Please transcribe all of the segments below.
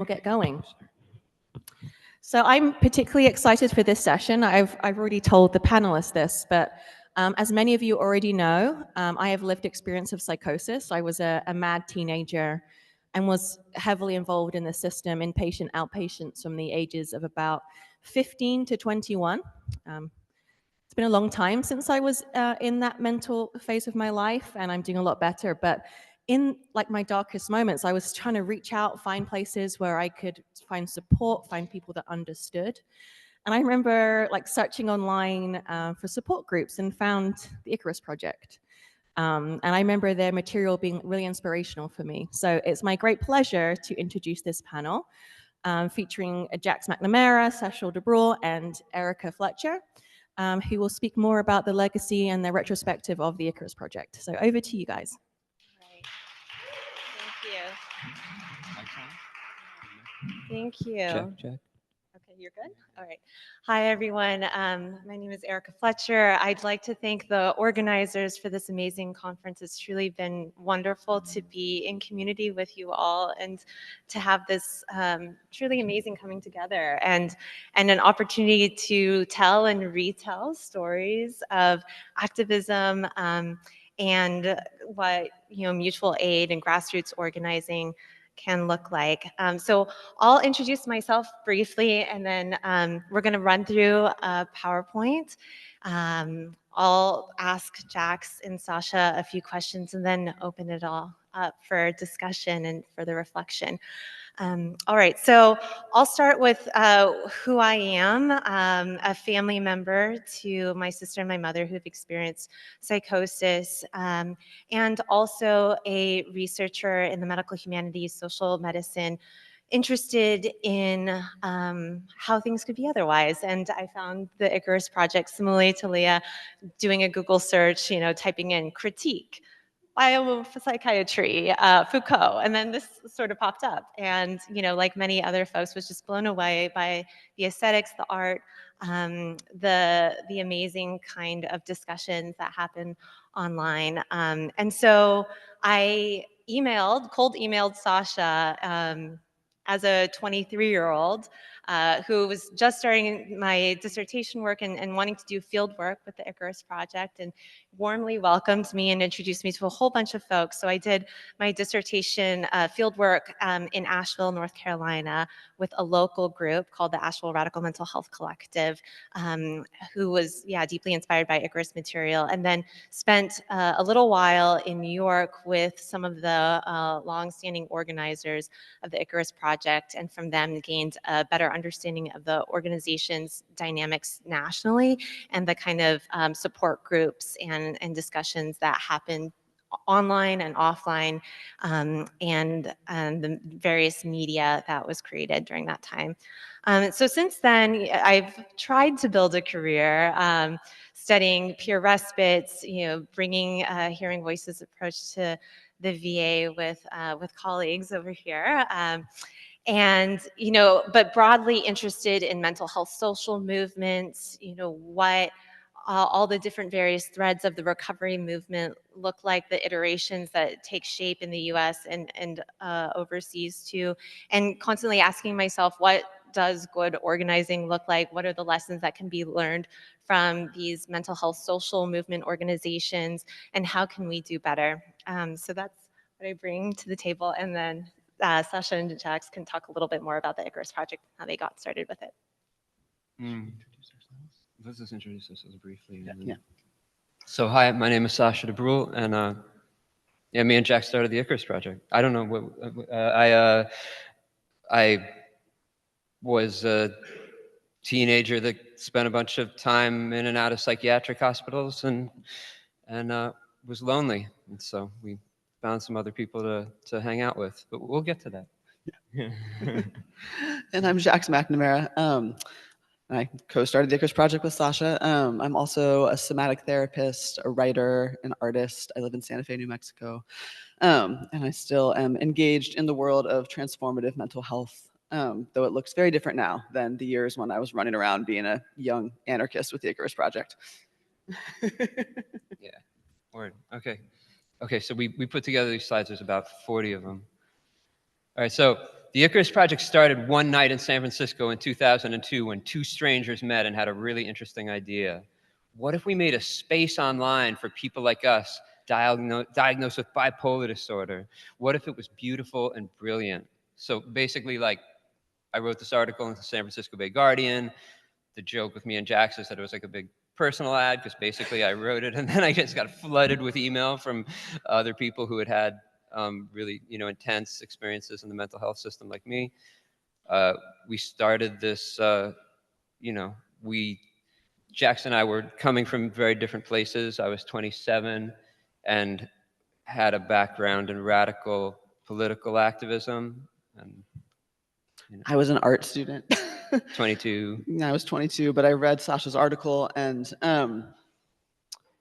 We'll get going. So I'm particularly excited for this session. I've already told the panelists this, but as many of you already know, I have lived experience of psychosis. I was a mad teenager and was heavily involved in the system, inpatient, outpatients, from the ages of about 15 to 21. It's been a long time since I was in that mental phase of my life, and I'm doing a lot better. But in like my darkest moments, I was trying to reach out, find places where I could find support, find people that understood. And I remember like searching online for support groups and found the Icarus Project. And I remember their material being really inspirational for me. So it's my great pleasure to introduce this panel featuring Jax McNamara, Sasha DeBrule, and Erica Fletcher, who will speak more about the legacy and the retrospective of the Icarus Project. So over to you guys. Thank you. Check. Okay, you're good? All right. Hi, everyone. My name is Erica Fletcher. I'd like to thank the organizers for this amazing conference. It's truly been wonderful to be in community with you all and to have this truly amazing coming together and an opportunity to tell and retell stories of activism and what mutual aid and grassroots organizing can look like. So I'll introduce myself briefly, and then we're going to run through a PowerPoint. I'll ask Jax and Sasha a few questions, and then open it all up for discussion and further reflection. All right, so I'll start with who I am, a family member to my sister and my mother who have experienced psychosis, and also a researcher in the medical humanities, social medicine, interested in how things could be otherwise. And I found the Icarus Project, similarly to Leah, doing a Google search, typing in critique, biopsychiatry, Foucault, and then this sort of popped up. And, like many other folks, was just blown away by the aesthetics, the art, the amazing kind of discussions that happen online. And so I cold emailed Sasha as a 23-year-old who was just starting my dissertation work and wanting to do field work with the Icarus Project, and warmly welcomed me and introduced me to a whole bunch of folks. So I did my dissertation field work in Asheville, North Carolina, with a local group called the Asheville Radical Mental Health Collective, who was, deeply inspired by Icarus material, and then spent a little while in New York with some of the longstanding organizers of the Icarus Project, and from them gained a better understanding of the organization's dynamics nationally and the kind of support groups and discussions that happen online and offline, and the various media that was created during that time. So since then, I've tried to build a career studying peer respites, bringing Hearing Voices approach to the VA with colleagues over here. And, but broadly interested in mental health social movements, what all the different various threads of the recovery movement look like, the iterations that take shape in the US and overseas too, and constantly asking myself, what does good organizing look like? What are the lessons that can be learned from these mental health social movement organizations, and how can we do better? So that's what I bring to the table, and then Sasha and Jax can talk a little bit more about the Icarus Project, how they got started with it. Let's just introduce ourselves briefly. Yeah. So hi, my name is Sasha DeBrule, and me and Jack started the Icarus Project. I don't know what I was a teenager that spent a bunch of time in and out of psychiatric hospitals and was lonely, and so we found some other people to hang out with. But we'll get to that. Yeah. And I'm Jax McNamara. I co-started the Icarus Project with Sasha. I'm also a somatic therapist, a writer, an artist. I live in Santa Fe, New Mexico. And I still am engaged in the world of transformative mental health, though it looks very different now than the years when I was running around being a young anarchist with the Icarus Project. Yeah, word. Okay, so we put together these slides. There's about 40 of them. All right, so the Icarus Project started one night in San Francisco in 2002 when two strangers met and had a really interesting idea. What if we made a space online for people like us diagnosed with bipolar disorder? What if it was beautiful and brilliant? So basically, like, I wrote this article in the San Francisco Bay Guardian. The joke with me and Jax is that it was like a big personal ad, because basically I wrote it and then I just got flooded with email from other people who had really, intense experiences in the mental health system like me. We started this, Jax and I were coming from very different places. I was 27 and had a background in radical political activism. And I was an art student. 22. Yeah, I was 22, but I read Sasha's article and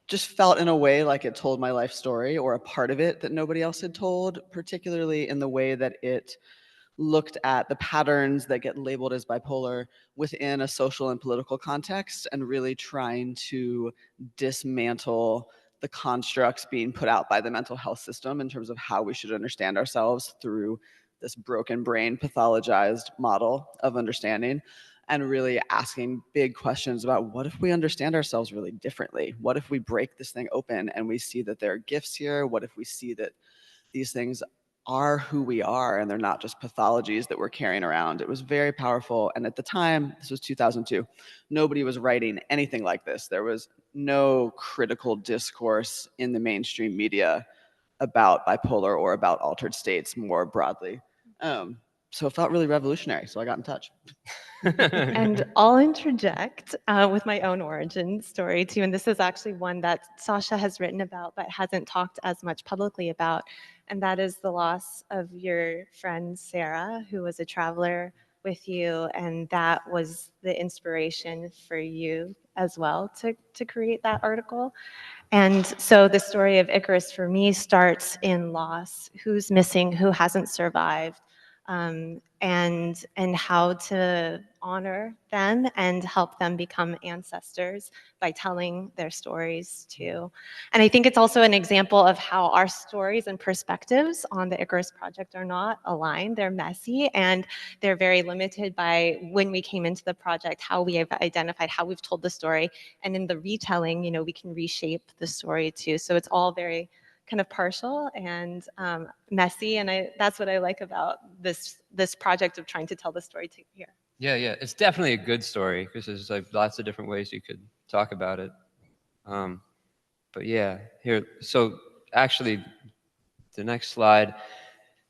just felt in a way like it told my life story, or a part of it that nobody else had told, particularly in the way that it looked at the patterns that get labeled as bipolar within a social and political context, and really trying to dismantle the constructs being put out by the mental health system in terms of how we should understand ourselves through this broken brain pathologized model of understanding, and really asking big questions about, what if we understand ourselves really differently? What if we break this thing open and we see that there are gifts here? What if we see that these things are who we are and they're not just pathologies that we're carrying around? It was very powerful. And at the time, this was 2002, nobody was writing anything like this. There was no critical discourse in the mainstream media about bipolar or about altered states more broadly. So it felt really revolutionary. So I got in touch. And I'll interject with my own origin story too. And this is actually one that Sasha has written about but hasn't talked as much publicly about. And that is the loss of your friend Sarah, who was a traveler with you. And that was the inspiration for you as well to create that article. And so the story of Icarus for me starts in loss: who's missing, who hasn't survived, and how to honor them and help them become ancestors by telling their stories too. And I think it's also an example of how our stories and perspectives on the Icarus Project are not aligned. They're messy and they're very limited by when we came into the project, how we have identified, how we've told the story. And in the retelling, we can reshape the story too. So it's all very kind of partial and messy, and that's what I like about this project of trying to tell the story here. Yeah, it's definitely a good story, because there's like lots of different ways you could talk about it. But yeah, here, so actually, the next slide,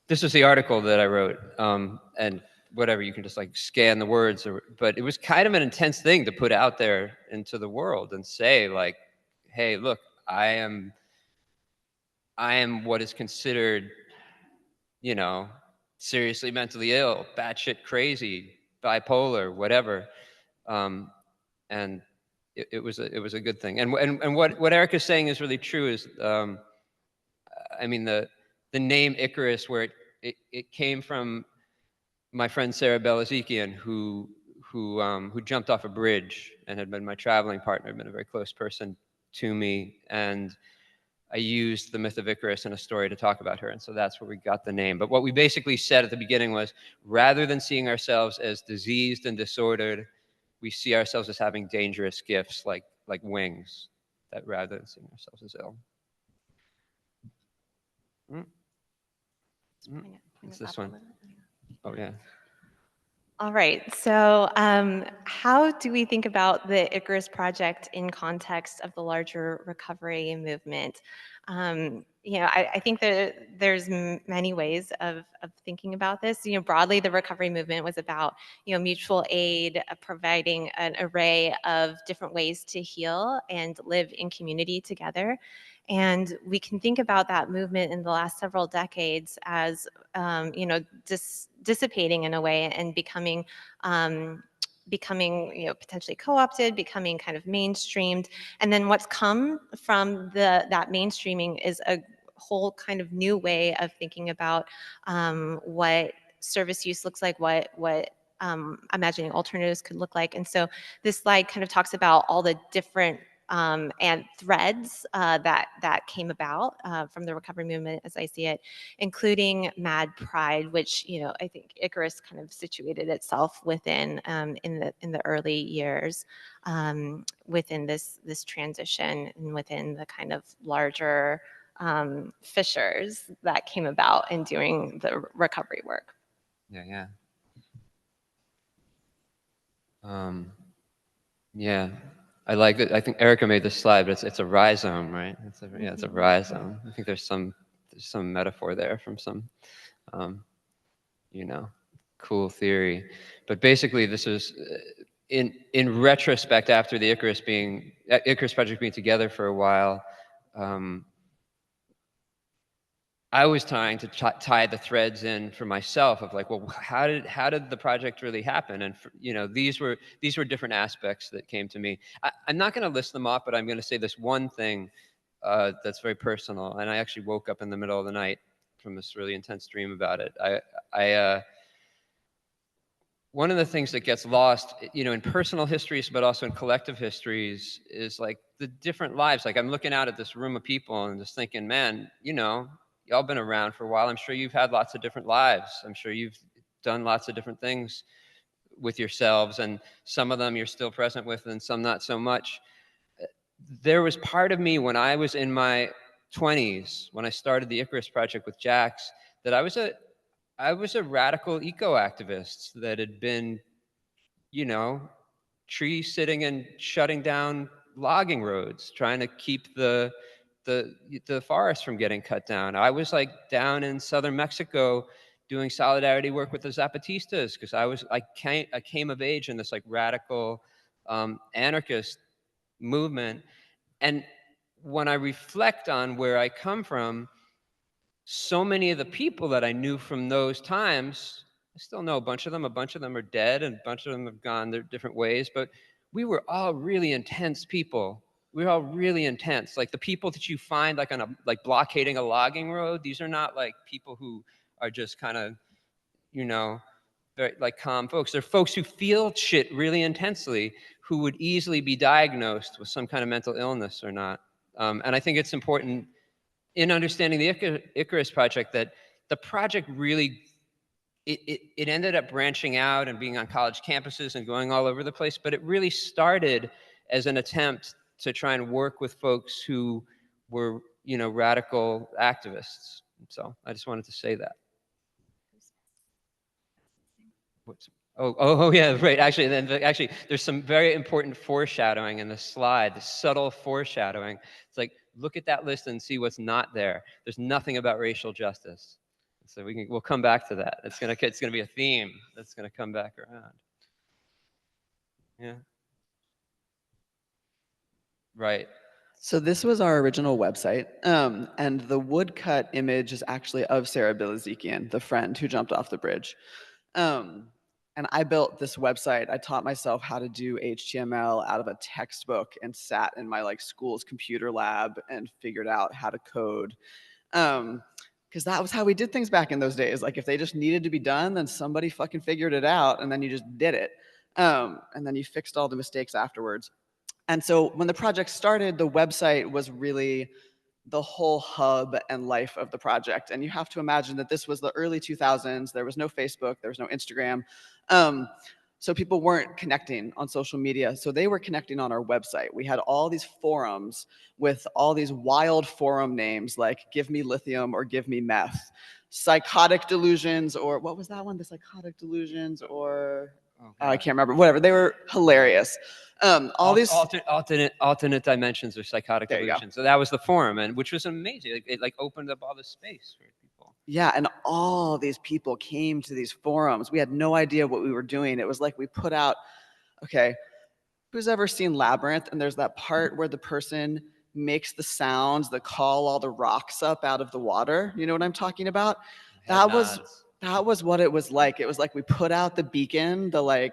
this was the article that I wrote, and whatever, you can just like scan the words, but it was kind of an intense thing to put out there into the world and say, like, hey, look, I am what is considered, seriously mentally ill, batshit crazy, bipolar, whatever, and it was a good thing. And what Eric is saying is really true. Is I mean, the name Icarus, where it came from my friend Sarah Belazikian, who jumped off a bridge and had been my traveling partner, been a very close person to me, and I used the myth of Icarus in a story to talk about her, and so that's where we got the name. But what we basically said at the beginning was, rather than seeing ourselves as diseased and disordered, we see ourselves as having dangerous gifts like wings, that rather than seeing ourselves as ill. It's this one. Oh, yeah. All right, so how do we think about the Icarus Project in context of the larger recovery movement? I think that there's many ways of thinking about this. Broadly, the recovery movement was about, mutual aid, providing an array of different ways to heal and live in community together. And we can think about that movement in the last several decades as, dissipating in a way and becoming potentially co-opted, becoming kind of mainstreamed. And then what's come from that mainstreaming is a whole kind of new way of thinking about what service use looks like, what imagining alternatives could look like. And so this slide kind of talks about all the different and threads that came about from the recovery movement, as I see it, including Mad Pride, which I think Icarus kind of situated itself within in the early years, within this transition and within the kind of larger fissures that came about in doing the recovery work. Yeah. Yeah, I like it. I think Erica made this slide, but it's a rhizome, right? It's a rhizome. I think there's some metaphor there from some, cool theory. But basically, this is in retrospect, after the Icarus Project being together for a while. I was trying to tie the threads in for myself of like, well, how did the project really happen? And these were different aspects that came to me. I'm not going to list them off, but I'm going to say this one thing that's very personal. And I actually woke up in the middle of the night from this really intense dream about it. One of the things that gets lost, in personal histories, but also in collective histories, is like the different lives. Like I'm looking out at this room of people and just thinking, man, y'all been around for a while. I'm sure you've had lots of different lives. I'm sure you've done lots of different things with yourselves, and some of them you're still present with and some not so much. There was part of me when I was in my 20s, when I started the Icarus Project with Jax, that I was a radical eco-activist that had been, tree sitting and shutting down logging roads, trying to keep the forest from getting cut down. I was like down in southern Mexico doing solidarity work with the Zapatistas because I came of age in this like radical anarchist movement. And when I reflect on where I come from, so many of the people that I knew from those times, I still know a bunch of them. A bunch of them are dead and a bunch of them have gone their different ways, but we were all really intense people. We were all really intense. Like the people that you find like on blockading a logging road, these are not like people who are just kind of, very like calm folks. They're folks who feel shit really intensely, who would easily be diagnosed with some kind of mental illness or not. And I think it's important in understanding the Icarus Project that the project really, it ended up branching out and being on college campuses and going all over the place, but it really started as an attempt to try and work with folks who were, radical activists. So I just wanted to say that. Oh yeah, right. Actually, there's some very important foreshadowing in the slide, the subtle foreshadowing. It's like, look at that list and see what's not there. There's nothing about racial justice. So we'll come back to that. It's gonna be a theme that's gonna come back around. Yeah. Right. So this was our original website, and the woodcut image is actually of Sarah Bilezikian, the friend who jumped off the bridge. And I built this website. I taught myself how to do HTML out of a textbook and sat in my school's computer lab and figured out how to code. Because that was how we did things back in those days. Like if they just needed to be done, then somebody fucking figured it out and then you just did it. And then you fixed all the mistakes afterwards. And so when the project started, the website was really the whole hub and life of the project. And you have to imagine that this was the early 2000s. There was no Facebook, there was no Instagram. So people weren't connecting on social media. So they were connecting on our website. We had all these forums with all these wild forum names like Give Me Lithium or Give Me Meth, Psychotic Delusions, or what was that one? The Psychotic Delusions, or I can't remember. Whatever. They were hilarious. All these alternate dimensions or psychotic delusions. So that was the forum, and which was amazing. It opened up all this space for people. Yeah, and all these people came to these forums. We had no idea what we were doing. It was like we put out, okay, who's ever seen Labyrinth? And there's that part where the person makes the sounds that call all the rocks up out of the water. You know what I'm talking about? That was what it was like. It was like we put out the beacon, the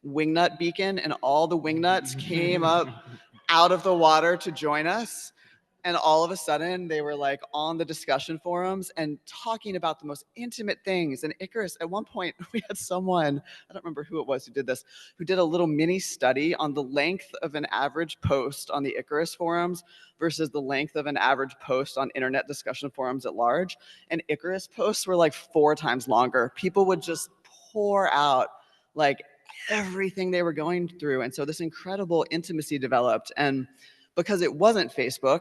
wingnut beacon, and all the wingnuts came up out of the water to join us. And all of a sudden, they were like on the discussion forums and talking about the most intimate things. And Icarus, at one point, we had someone, I don't remember who it was who did this, who did a little mini study on the length of an average post on the Icarus forums versus the length of an average post on internet discussion forums at large. And Icarus posts were like 4 times longer. People would just pour out like everything they were going through. And so this incredible intimacy developed. And because it wasn't Facebook,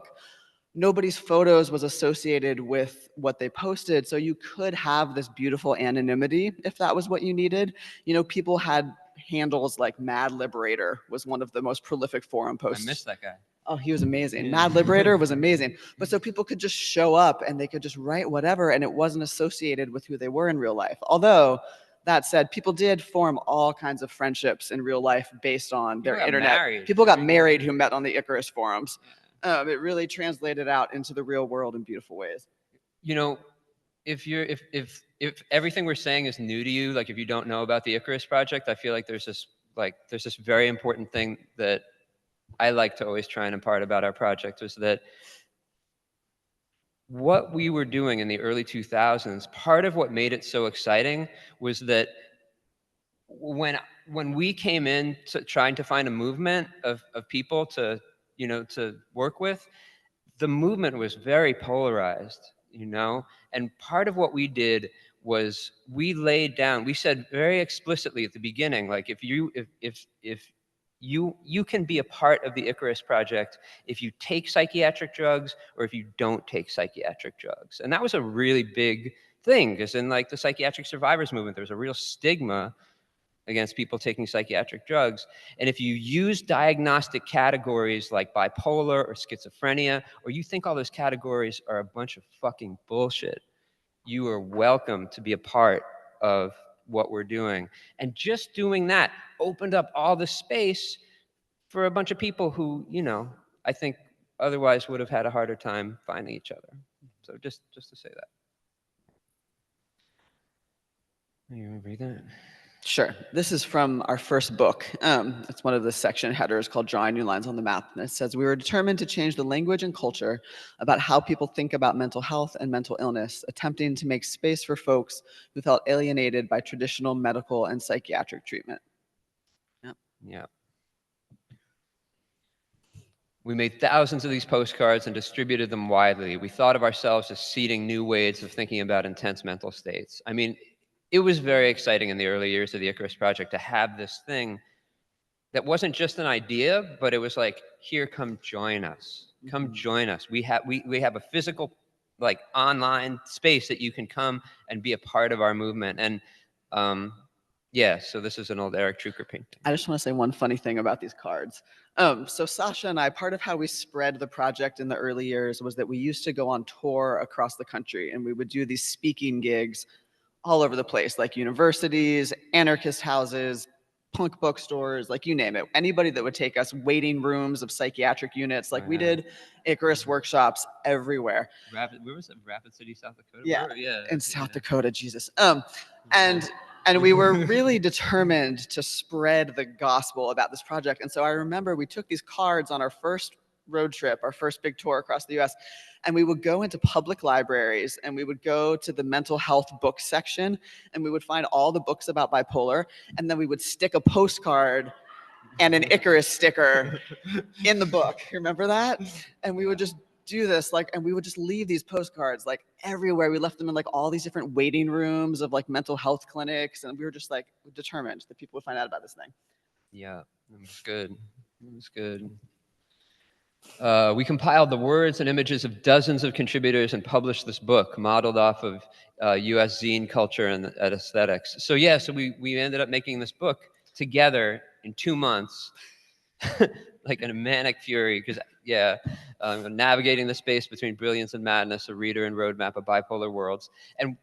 nobody's photos was associated with what they posted. So you could have this beautiful anonymity if that was what you needed. You know, people had handles like Mad Liberator was one of the most prolific forum posts. I missed that guy. Oh, he was amazing. Yeah. Mad Liberator was amazing. But so people could just show up and they could just write whatever, and it wasn't associated with who they were in real life. Although, that said, people did form all kinds of friendships in real life based on their internet. Married. People got married who met on the Icarus forums. It really translated out into the real world in beautiful ways. You know, if everything we're saying is new to you, like if you don't know about the Icarus Project, I feel like there's this very important thing that I like to always try and impart about our project, was that what we were doing in the early 2000s, part of what made it so exciting was that when we came in to trying to find a movement of people to work with, the movement was very polarized, and part of what we did was we said very explicitly at the beginning, like if you can be a part of the Icarus Project if you take psychiatric drugs or if you don't take psychiatric drugs. And that was a really big thing, because in like the psychiatric survivors movement, there was a real stigma against people taking psychiatric drugs. And if you use diagnostic categories like bipolar or schizophrenia, or you think all those categories are a bunch of fucking bullshit, you are welcome to be a part of what we're doing. And just doing that opened up all the space for a bunch of people who, I think otherwise would have had a harder time finding each other. So just to say that. You want to read that? Sure. This is from our first book. It's one of the section headers called Drawing New Lines on the Map. And it says, we were determined to change the language and culture about how people think about mental health and mental illness, attempting to make space for folks who felt alienated by traditional medical and psychiatric treatment. Yeah. We made thousands of these postcards and distributed them widely. We thought of ourselves as seeding new ways of thinking about intense mental states. I mean, it was very exciting in the early years of the Icarus Project to have this thing that wasn't just an idea, but it was like, here, come join us. Come join us. We have a physical, like, online space that you can come and be a part of our movement. And yeah, so this is an old Eric Trucker painting. I just want to say one funny thing about these cards. So Sasha and I, part of how we spread the project in the early years was that we used to go on tour across the country, and we would do these speaking gigs all over the place, like universities, anarchist houses, punk bookstores, like you name it. Anybody that would take us, waiting rooms of psychiatric units, like we did Icarus workshops everywhere. Where was it? Rapid City, South Dakota? Yeah, yeah. in South Dakota, Jesus. And we were really determined to spread the gospel about this project. And so I remember we took these cards on our first road trip, our first big tour across the US, and we would go into public libraries and we would go to the mental health book section and we would find all the books about bipolar, and then we would stick a postcard and an Icarus sticker in the book. You remember that? And we would just do this, like, and we would just leave these postcards like everywhere. We left them in like all these different waiting rooms of like mental health clinics, and we were just like determined that people would find out about this thing. Yeah, it was good. It was good. We compiled the words and images of dozens of contributors and published this book modeled off of US zine culture and aesthetics. So yeah, so we ended up making this book together in 2 months, like in a manic fury, because navigating the space between brilliance and madness, a reader and roadmap of bipolar worlds. And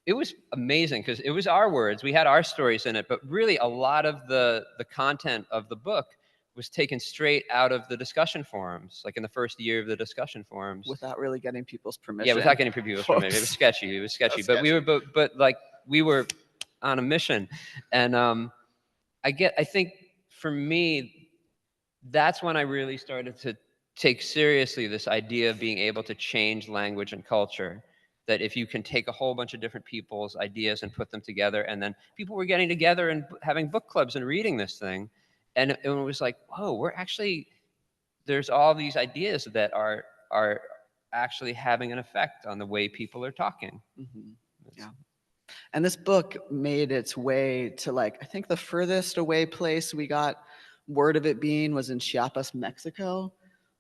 it was amazing because it was our words. We had our stories in it, but really a lot of the content of the book was taken straight out of the discussion forums, like in the first year of the discussion forums. Without really getting people's permission. Yeah, without getting people's permission. It was sketchy. It was sketchy. But we were, but like we were on a mission. And I think for me, that's when I really started to take seriously this idea of being able to change language and culture. That if you can take a whole bunch of different people's ideas and put them together, and then people were getting together and having book clubs and reading this thing, and it was like, whoa, we're actually, there's all these ideas that are actually having an effect on the way people are talking. Mm-hmm. Yeah. And this book made its way to, like, I think the furthest away place we got word of it being was in Chiapas, Mexico.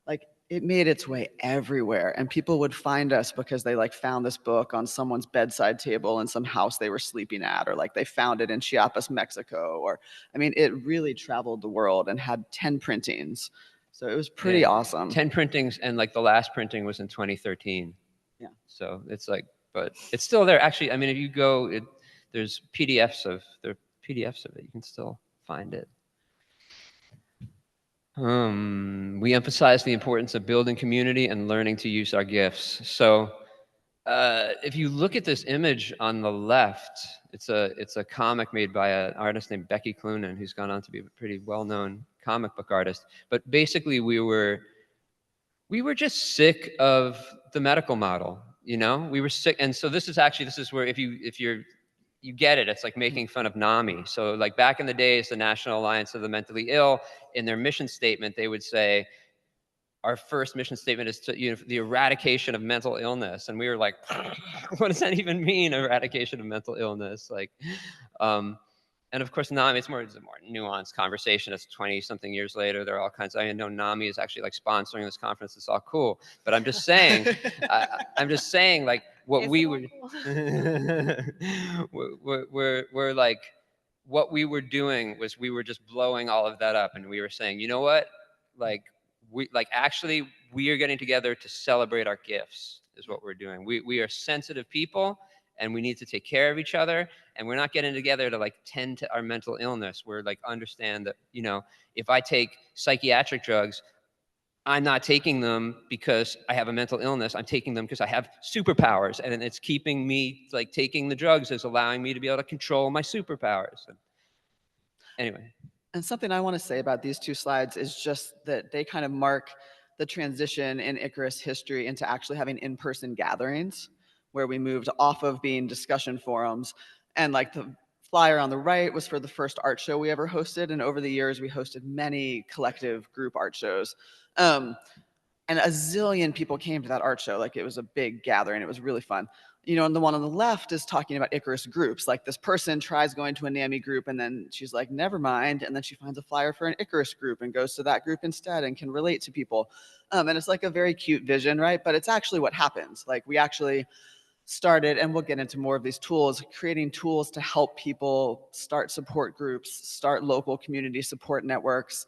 Like, it made its way everywhere, and people would find us because they like found this book on someone's bedside table in some house they were sleeping at, or like they found it in Chiapas, Mexico, or I mean, it really traveled the world and had 10 printings. So it was pretty awesome. 10 printings, and like the last printing was in 2013. Yeah. So it's like, but it's still there. Actually, I mean, if you go, there's PDFs of it. You can still find it. We emphasize the importance of building community and learning to use our gifts. So if you look at this image on the left, it's a comic made by an artist named Becky Cloonan, who's gone on to be a pretty well-known comic book artist. But basically, we were just sick of the medical model. You know, we were sick, and so this is where if you get it, it's like making fun of NAMI. So like back in the days, the National Alliance of the Mentally Ill, in their mission statement, they would say, our first mission statement is to, the eradication of mental illness. And we were like, what does that even mean, eradication of mental illness? Like, and of course, NAMI, it's a more nuanced conversation. It's 20-something years later. There are all kinds. I know NAMI is actually like sponsoring this conference. It's all cool. But I'm just saying, I'm just saying, like, what we were, we're like, what we were doing was we were just blowing all of that up, and we were saying, you know what, like, actually, we are getting together to celebrate our gifts is what we're doing. We are sensitive people, and we need to take care of each other, and we're not getting together to like tend to our mental illness. We're like, understand that, if I take psychiatric drugs, I'm not taking them because I have a mental illness. I'm taking them because I have superpowers, and it's keeping me, like, taking the drugs is allowing me to be able to control my superpowers. Anyway. And something I want to say about these two slides is just that they kind of mark the transition in Icarus history into actually having in-person gatherings, where we moved off of being discussion forums. And like the flyer on the right was for the first art show we ever hosted. And over the years, we hosted many collective group art shows. And a zillion people came to that art show. Like, it was a big gathering. It was really fun. And the one on the left is talking about Icarus groups. Like, this person tries going to a NAMI group, and then she's like, never mind. And then she finds a flyer for an Icarus group and goes to that group instead and can relate to people. And it's like a very cute vision, right? But it's actually what happens. Like, we actually started, and we'll get into more of these tools, creating tools to help people start support groups, start local community support networks,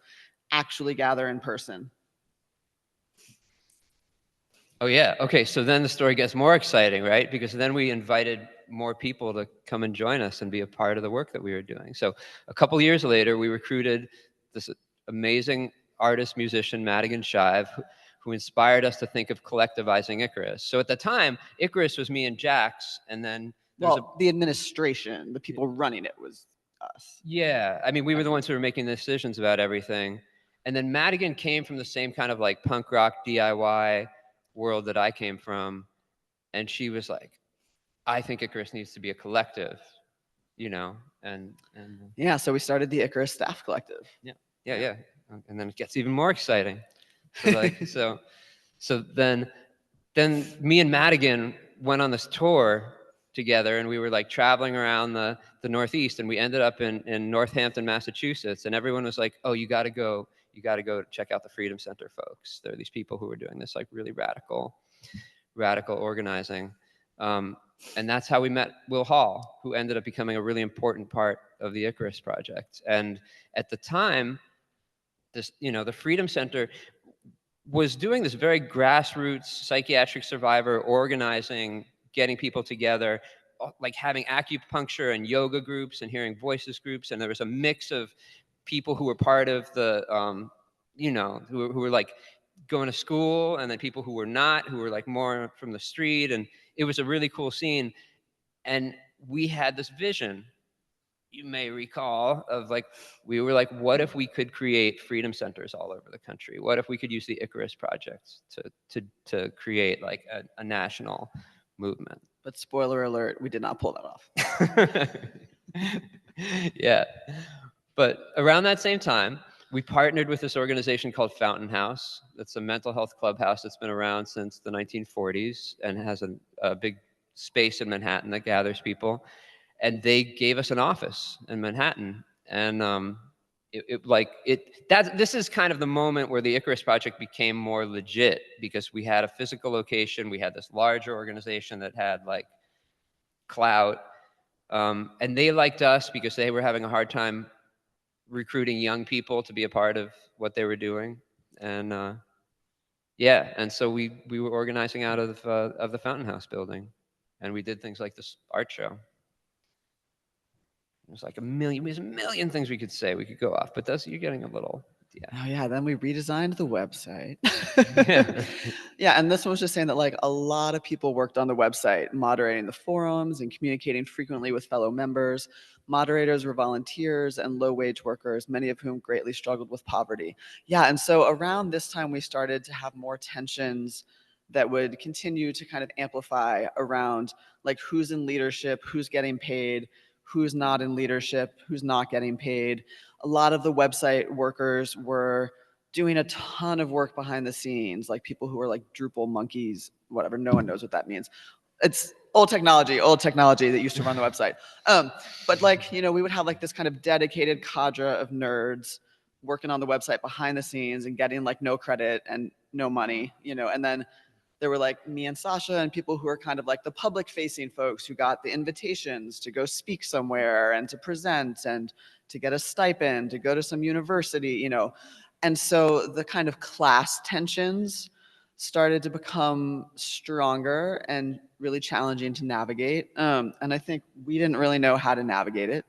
actually gather in person. Oh, yeah. Okay, so then the story gets more exciting, right? Because then we invited more people to come and join us and be a part of the work that we were doing. So a couple years later, we recruited this amazing artist, musician, Madigan Shive, who inspired us to think of collectivizing Icarus. So at the time, Icarus was me and Jax, and then the administration, the people running it, was us. Yeah, I mean, we were the ones who were making the decisions about everything. And then Madigan came from the same kind of like punk rock DIY world that I came from, and she was like, I think Icarus needs to be a collective, and yeah, so we started the Icarus Staff Collective. Yeah, and then it gets even more exciting. So like, so then me and Madigan went on this tour together, and we were like traveling around the Northeast, and we ended up in Northampton, Massachusetts, and everyone was like, oh, you got to go check out the Freedom Center, folks. There are these people who are doing this like really radical organizing. And that's how we met Will Hall, who ended up becoming a really important part of the Icarus Project. And at the time, the Freedom Center was doing this very grassroots psychiatric survivor organizing, getting people together, like having acupuncture and yoga groups and hearing voices groups. And there was a mix of people who were part of the, who were like going to school, and then people who were not, who were like more from the street. And it was a really cool scene. And we had this vision you may recall, of like, we were like, what if we could create freedom centers all over the country? What if we could use the Icarus Project to create like a national movement? But spoiler alert, we did not pull that off. Yeah. But around that same time, we partnered with this organization called Fountain House. It's a mental health clubhouse that's been around since the 1940s and has a big space in Manhattan that gathers people. And they gave us an office in Manhattan. And this is kind of the moment where the Icarus Project became more legit, because we had a physical location. We had this larger organization that had like clout. And they liked us because they were having a hard time recruiting young people to be a part of what they were doing. And yeah, and so we were organizing out of the Fountain House building, and we did things like this art show. There's like a million things we could say. We could go off, but you're getting a little. Yeah. Oh yeah, then we redesigned the website. Yeah. Yeah, and this one was just saying that like a lot of people worked on the website, moderating the forums and communicating frequently with fellow members. Moderators were volunteers and low-wage workers, many of whom greatly struggled with poverty. Yeah, and so around this time we started to have more tensions that would continue to kind of amplify around like who's in leadership, who's getting paid, who's not in leadership, who's not getting paid. A lot of the website workers were doing a ton of work behind the scenes, like people who are like Drupal monkeys, whatever, no one knows what that means. It's old technology that used to run the website. But like, you know, we would have like this kind of dedicated cadre of nerds working on the website behind the scenes and getting like no credit and no money, you know, and then there were like me and Sasha and people who are kind of like the public facing folks who got the invitations to go speak somewhere and to present and to get a stipend, to go to some university, you know. And so the kind of class tensions started to become stronger and really challenging to navigate. And I think we didn't really know how to navigate it.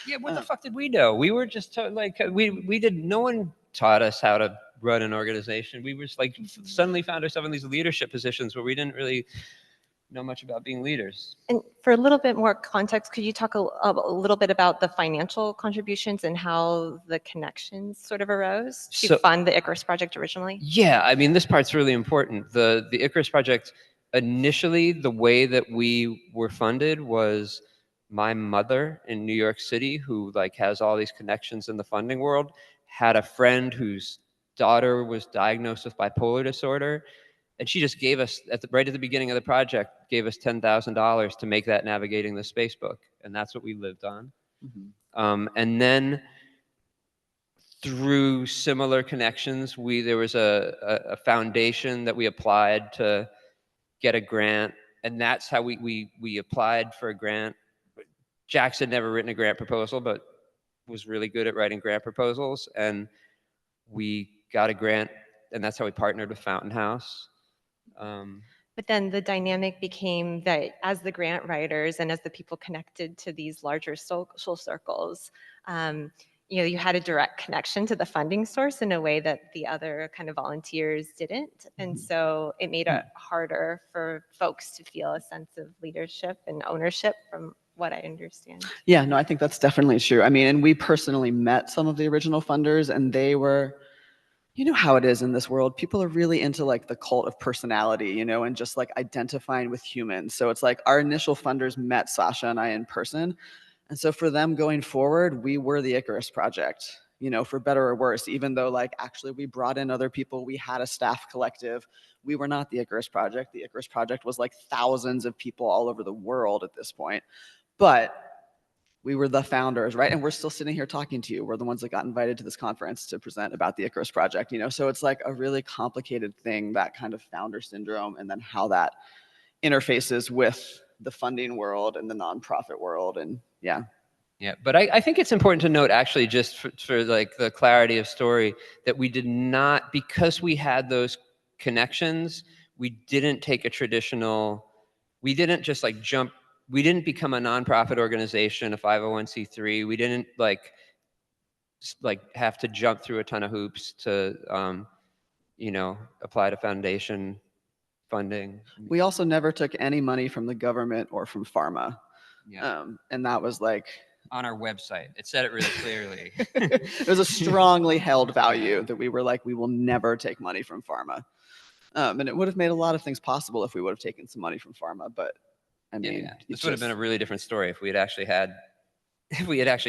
Yeah, what the fuck did we know? We were just no one taught us how to run an organization. We were just like suddenly found ourselves in these leadership positions where we didn't really know much about being leaders. And for a little bit more context, could you talk a little bit about the financial contributions and how the connections sort of arose to fund the Icarus Project originally? Yeah, I mean, this part's really important. The Icarus Project, initially, the way that we were funded was my mother in New York City, who like has all these connections in the funding world, had a friend whose daughter was diagnosed with bipolar disorder. And she just gave us, right at the beginning of the project, gave us $10,000 to make that Navigating the Space book. And that's what we lived on. Mm-hmm. And then through similar connections, there was a foundation that we applied to get a grant. And that's how we applied for a grant. Jax had never written a grant proposal, but was really good at writing grant proposals. And we got a grant, and that's how we partnered with Fountain House. But then the dynamic became that as the grant writers and as the people connected to these larger social circles, you know, you had a direct connection to the funding source in a way that the other kind of volunteers didn't. And so it made it harder for folks to feel a sense of leadership and ownership, from what I understand. Yeah, no, I think that's definitely true. I mean, and we personally met some of the original funders, and they were, you know how it is in this world. People are really into like the cult of personality, you know, and just like identifying with humans. So it's like our initial funders met Sasha and I in person. And so for them going forward, we were the Icarus Project, you know, for better or worse, even though like actually we brought in other people, we had a staff collective. We were not the Icarus Project. The Icarus Project was like thousands of people all over the world at this point. But we were the founders, right? And we're still sitting here talking to you. We're the ones that got invited to this conference to present about the Icarus Project, you know? So it's like a really complicated thing, that kind of founder syndrome, and then how that interfaces with the funding world and the nonprofit world. And yeah. Yeah, but I think it's important to note, actually, just for like the clarity of story, that we did not, because we had those connections, we didn't take a traditional, we didn't just like jump, we didn't become a nonprofit organization, a 501c3. We didn't like have to jump through a ton of hoops to, you know, apply to foundation funding. We also never took any money from the government or from pharma. Yeah. And that was like on our website. It said it really clearly. It was a strongly held value that we were like, we will never take money from pharma. And it would have made a lot of things possible if we would have taken some money from pharma. But I mean, Yeah. This would have been a really different story if we had actually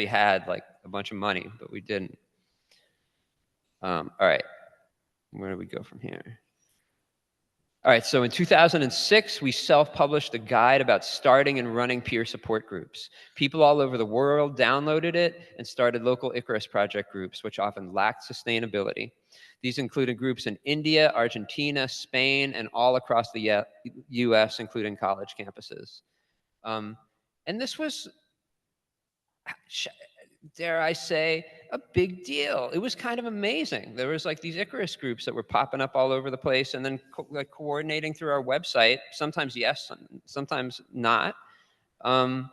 had, like a bunch of money, but we didn't. All right, where do we go from here? All right, so in 2006, we self-published a guide about starting and running peer support groups. People all over the world downloaded it and started local Icarus Project groups, which often lacked sustainability. These included groups in India, Argentina, Spain, and all across the US, including college campuses. And this was, dare I say, a big deal. It was kind of amazing. There was like these Icarus groups that were popping up all over the place and then like coordinating through our website. Sometimes yes, sometimes not. And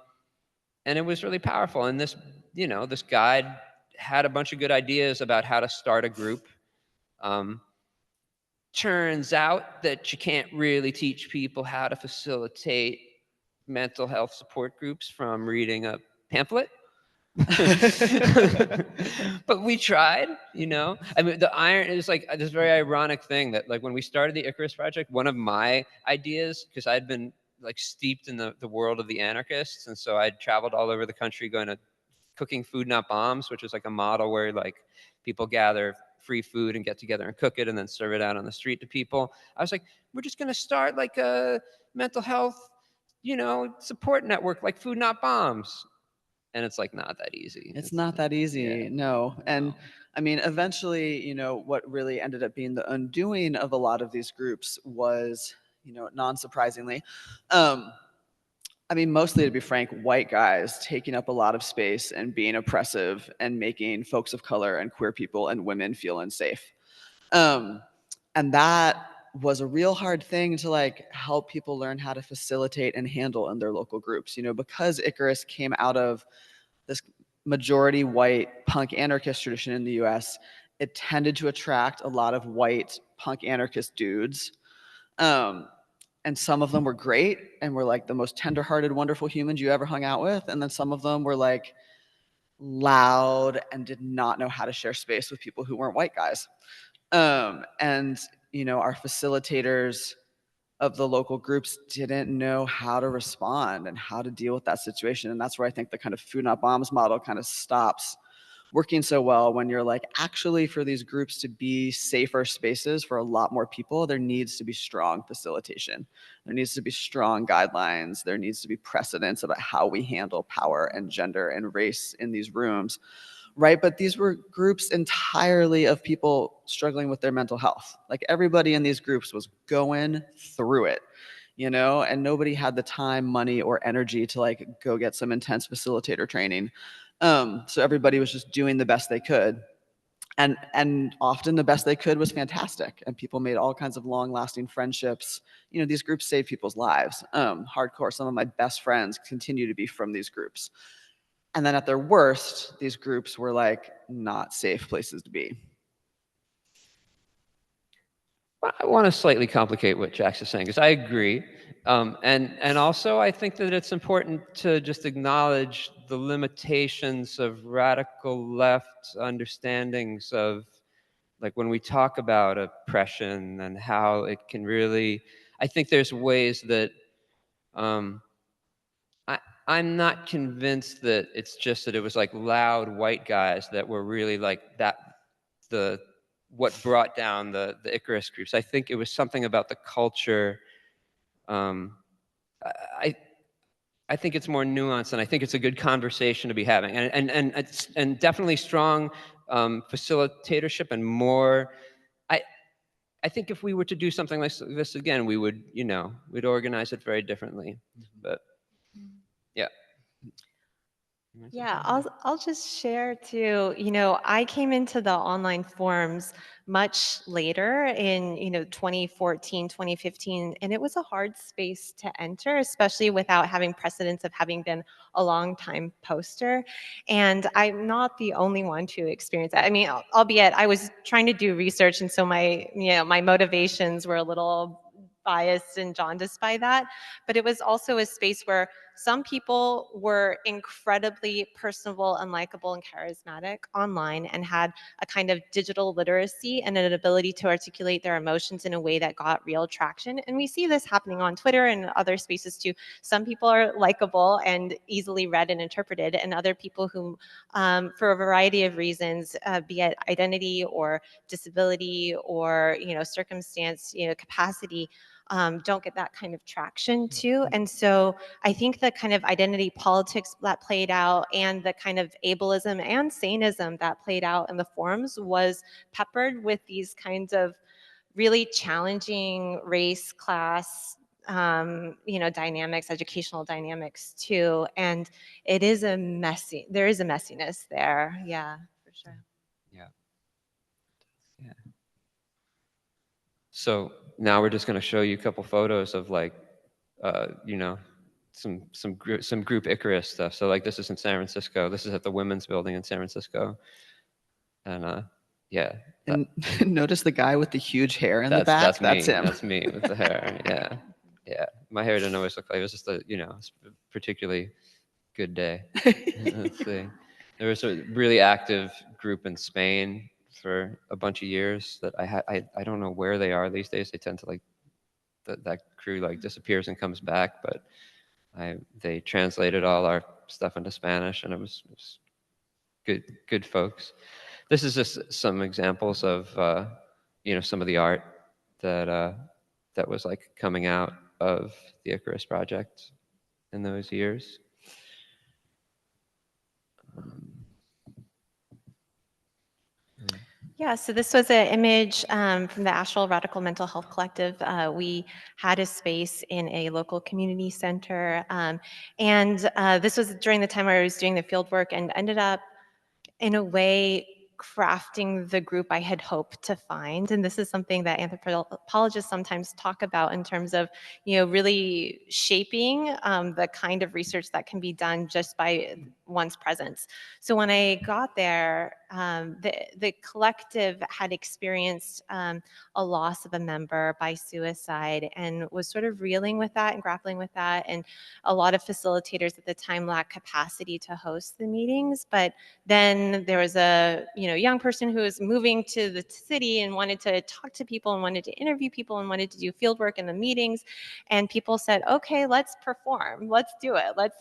it was really powerful. And this, this guide had a bunch of good ideas about how to start a group. Turns out that you can't really teach people how to facilitate mental health support groups from reading a pamphlet. But we tried, I mean, the iron is like this very ironic thing that like when we started the Icarus Project, one of my ideas, because I'd been like steeped in the world of the anarchists, and so I'd traveled all over the country going to Cooking Food Not Bombs, which is like a model where like people gather free food and get together and cook it and then serve it out on the street to people. I was like, we're just going to start like a mental health support network like Food Not Bombs. And it's like not that easy. It's not that easy, yeah, no. And I mean, eventually, what really ended up being the undoing of a lot of these groups was, non-surprisingly, I mean, mostly to be frank, white guys taking up a lot of space and being oppressive and making folks of color and queer people and women feel unsafe. And that was a real hard thing to like help people learn how to facilitate and handle in their local groups, because Icarus came out of this majority white punk anarchist tradition in the US. It tended to attract a lot of white punk anarchist dudes. And some of them were great and were like the most tenderhearted, wonderful humans you ever hung out with. And then some of them were like loud and did not know how to share space with people who weren't white guys. And our facilitators of the local groups didn't know how to respond and how to deal with that situation. And that's where I think the kind of Food Not Bombs model kind of stops working so well, when you're like, actually, for these groups to be safer spaces for a lot more people, there needs to be strong facilitation. There needs to be strong guidelines. There needs to be precedents about how we handle power and gender and race in these rooms. Right, but these were groups entirely of people struggling with their mental health. Like everybody in these groups was going through it, and nobody had the time, money, or energy to like go get some intense facilitator training. So everybody was just doing the best they could. And often the best they could was fantastic. And people made all kinds of long-lasting friendships. These groups saved people's lives. Hardcore, some of my best friends continue to be from these groups. And then at their worst, these groups were like not safe places to be. I want to slightly complicate what Jax is saying, because I agree. And also I think that it's important to just acknowledge the limitations of radical left understandings of, like when we talk about oppression and how it can really, I think there's ways that I'm not convinced that it's just that it was like loud white guys that were really like what brought down the Icarus groups. I think it was something about the culture. I think it's more nuanced, and I think it's a good conversation to be having, and definitely strong facilitatorship and more. I think if we were to do something like this again, we would, we'd organize it very differently. But yeah. Yeah, I'll just share too. I came into the online forums much later in 2014, 2015, and it was a hard space to enter, especially without having precedence of having been a long time poster. And I'm not the only one to experience that. I mean, albeit I was trying to do research, and so my motivations were a little biased and jaundiced by that. But it was also a space where some people were incredibly personable and likable and charismatic online and had a kind of digital literacy and an ability to articulate their emotions in a way that got real traction. And we see this happening on Twitter and other spaces too. Some people are likable and easily read and interpreted, and other people who, for a variety of reasons, be it identity or disability or circumstance, capacity, don't get that kind of traction too. And so I think the kind of identity politics that played out and the kind of ableism and saneism that played out in the forums was peppered with these kinds of really challenging race, class, dynamics, educational dynamics too. And there is a messiness there. Yeah, for sure. Yeah. Yeah. So now we're just going to show you a couple photos of like, some group Icarus stuff. So like this is in San Francisco. This is at the Women's Building in San Francisco. And yeah. And notice the guy with the huge hair in the back? That's me. That's him. That's me with the hair. Yeah. Yeah. My hair didn't always look like it. Was just a, particularly good day. Let's see. There was a really active group in Spain for a bunch of years that I don't know where they are these days. They tend to like that crew like disappears and comes back, but they translated all our stuff into Spanish, and it was good folks. This is just some examples of some of the art that was like coming out of the Icarus Project in those years. Yeah, so this was an image from the Asheville Radical Mental Health Collective. We had a space in a local community center, and this was during the time where I was doing the field work and ended up, in a way, crafting the group I had hoped to find. And this is something that anthropologists sometimes talk about in terms of, really shaping the kind of research that can be done just by one's presence. So when I got there, the collective had experienced a loss of a member by suicide and was sort of reeling with that and grappling with that. And a lot of facilitators at the time lacked capacity to host the meetings. But then there was a young person who was moving to the city and wanted to talk to people and wanted to interview people and wanted to do field work in the meetings. And people said, okay, let's perform. Let's do it. Let's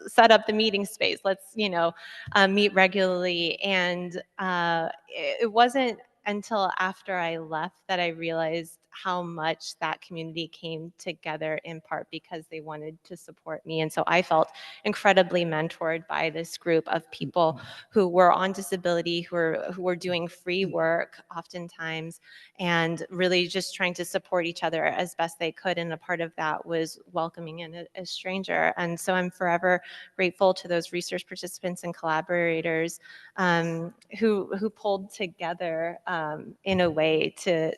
set up the meeting space. Let's, meet regularly. And it wasn't until after I left that I realized how much that community came together, in part because they wanted to support me. And so I felt incredibly mentored by this group of people who were on disability, who were doing free work oftentimes, and really just trying to support each other as best they could. And a part of that was welcoming in a stranger. And so I'm forever grateful to those research participants and collaborators who pulled together in a way to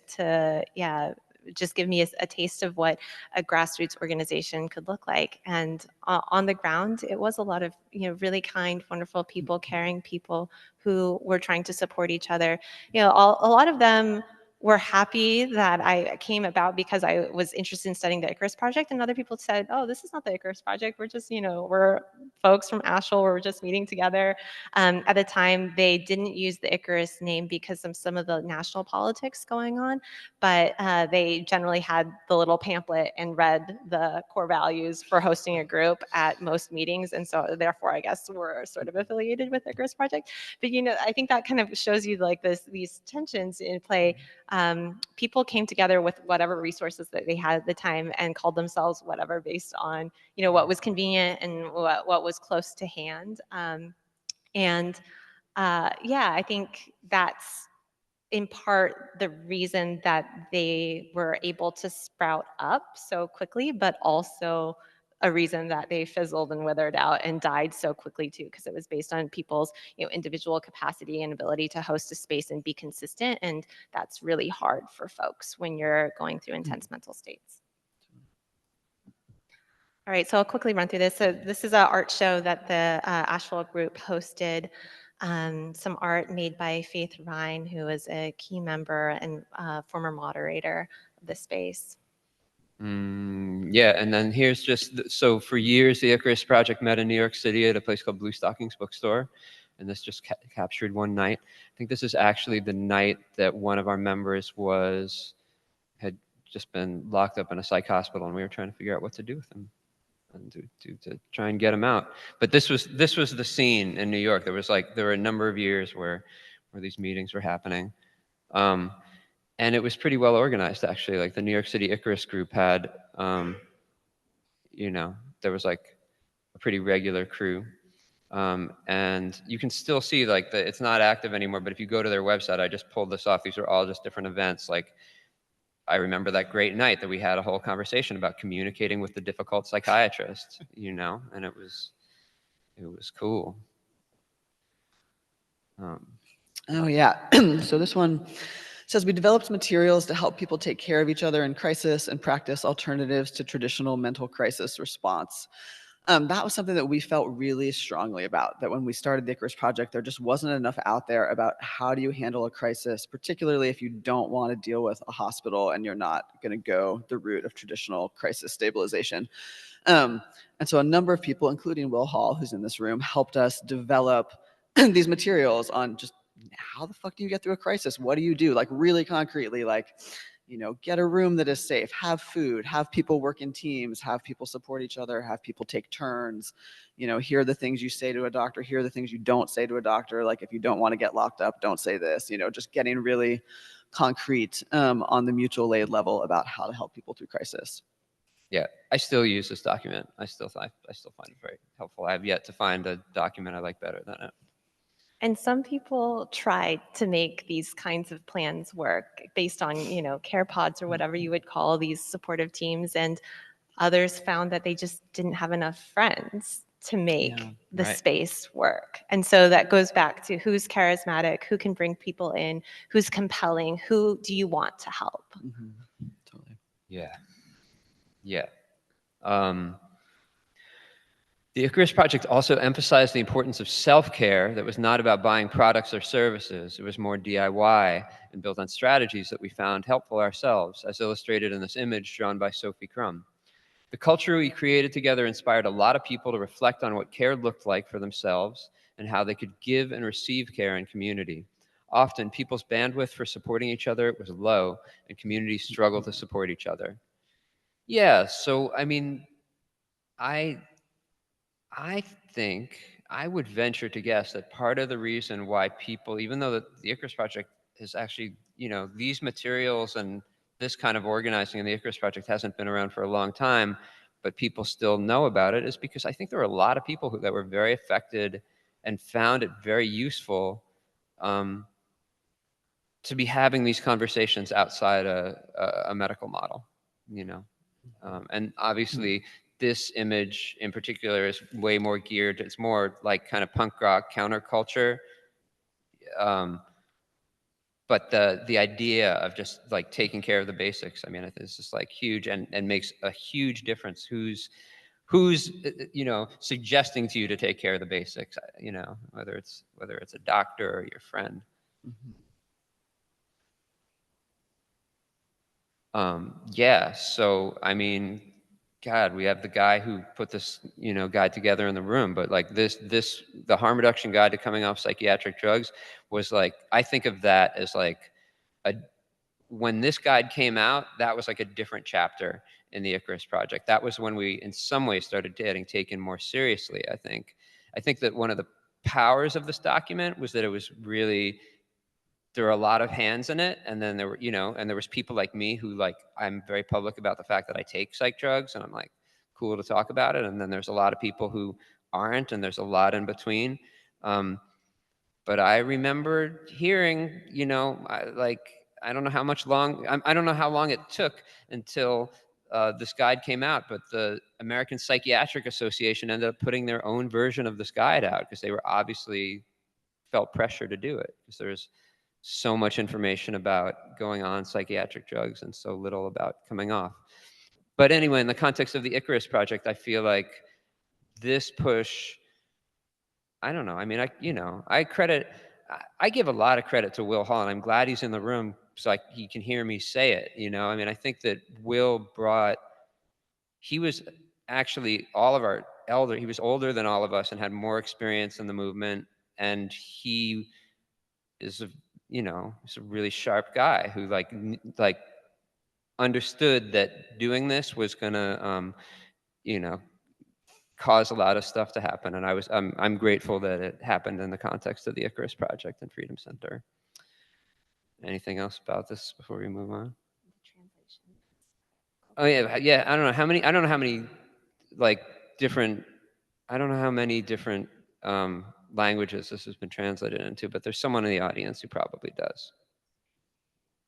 just give me a taste of what a grassroots organization could look like. And on the ground, it was a lot of really kind, wonderful people, caring people who were trying to support each other. A lot of them were happy that I came about because I was interested in studying the Icarus Project, and other people said, oh, this is not the Icarus Project. We're just, we're folks from Asheville. We're just meeting together. At the time, they didn't use the Icarus name because of some of the national politics going on, but they generally had the little pamphlet and read the core values for hosting a group at most meetings, and so therefore, I guess we're sort of affiliated with the Icarus Project. But I think that kind of shows you like these tensions in play. People came together with whatever resources that they had at the time and called themselves whatever based on what was convenient and what was close to hand. I think that's in part the reason that they were able to sprout up so quickly, but also a reason that they fizzled and withered out and died so quickly too, because it was based on people's individual capacity and ability to host a space and be consistent. And that's really hard for folks when you're going through intense mental states. All right, so I'll quickly run through this. So this is an art show that the Asheville group hosted. Some art made by Faith Rhine, who is a key member and former moderator of the space. Yeah, and then here's just, so for years, the Icarus Project met in New York City at a place called Blue Stockings Bookstore, and this just captured one night. I think this is actually the night that one of our members had just been locked up in a psych hospital, and we were trying to figure out what to do with him and to try and get him out. But this was the scene in New York. There were a number of years where these meetings were happening. And it was pretty well organized, actually. Like the New York City Icarus group had, there was like a pretty regular crew. And you can still see like it's not active anymore, but if you go to their website, I just pulled this off. These are all just different events. Like I remember that great night that we had a whole conversation about communicating with the difficult psychiatrist, and it was cool. Oh yeah. So this one says, we developed materials to help people take care of each other in crisis and practice alternatives to traditional mental crisis response. That was something that we felt really strongly about, that when we started the Icarus Project, there just wasn't enough out there about how do you handle a crisis, particularly if you don't want to deal with a hospital and you're not going to go the route of traditional crisis stabilization. And so a number of people, including Will Hall, who's in this room, helped us develop these materials on just how the fuck do you get through a crisis? What do you do? Like really concretely, like, get a room that is safe, have food, have people work in teams, have people support each other, have people take turns. Here are the things you say to a doctor, here are the things you don't say to a doctor. Like if you don't want to get locked up, don't say this, just getting really concrete on the mutual aid level about how to help people through crisis. Yeah, I still use this document. I still find it very helpful. I have yet to find a document I like better than it. And some people try to make these kinds of plans work based on, care pods or whatever you would call these supportive teams. And others found that they just didn't have enough friends to make the space work. And so that goes back to who's charismatic, who can bring people in, who's compelling, who do you want to help? Mm-hmm. Totally. Yeah. Yeah. The Icarus Project also emphasized the importance of self-care that was not about buying products or services. It was more DIY and built on strategies that we found helpful ourselves, as illustrated in this image drawn by Sophie Crum. The culture we created together inspired a lot of people to reflect on what care looked like for themselves and how they could give and receive care in community. Often, people's bandwidth for supporting each other was low, and communities struggled to support each other. Yeah, so, I think I would venture to guess that part of the reason why people, even though the Icarus Project is actually, these materials and this kind of organizing in the Icarus Project hasn't been around for a long time, but people still know about it, is because I think there were a lot of people that were very affected and found it very useful to be having these conversations outside a medical model, and obviously this image in particular is way more geared, it's more like kind of punk rock counterculture. But the idea of just like taking care of the basics, it's just like huge and makes a huge difference who's suggesting to you to take care of the basics, whether it's a doctor or your friend. Yeah, so God, we have the guy who put this, guide together in the room, but like the harm reduction guide to coming off psychiatric drugs was like, I think of that as like when this guide came out, that was like a different chapter in the Icarus Project. That was when we, in some ways, started getting taken more seriously, I think. I think that one of the powers of this document was that it was really, there were a lot of hands in it, and then there were, and there was people like me who like, I'm very public about the fact that I take psych drugs, and I'm like, cool to talk about it. And then there's a lot of people who aren't, and there's a lot in between. But I remember hearing, I don't know how I don't know how long it took until this guide came out, but the American Psychiatric Association ended up putting their own version of this guide out because they were obviously felt pressure to do it because there's so much information about going on psychiatric drugs and so little about coming off. But anyway, in the context of the Icarus Project, I feel like this push, I don't know. I give a lot of credit to Will Hall, and I'm glad he's in the room so he can hear me say it. I think that Will brought he was actually he was older than all of us and had more experience in the movement. And he is he's a really sharp guy who like understood that doing this was gonna, cause a lot of stuff to happen. And I'm grateful that it happened in the context of the Icarus Project and Freedom Center. Anything else about this before we move on? Oh yeah. I don't know how many different languages this has been translated into, but there's someone in the audience who probably does.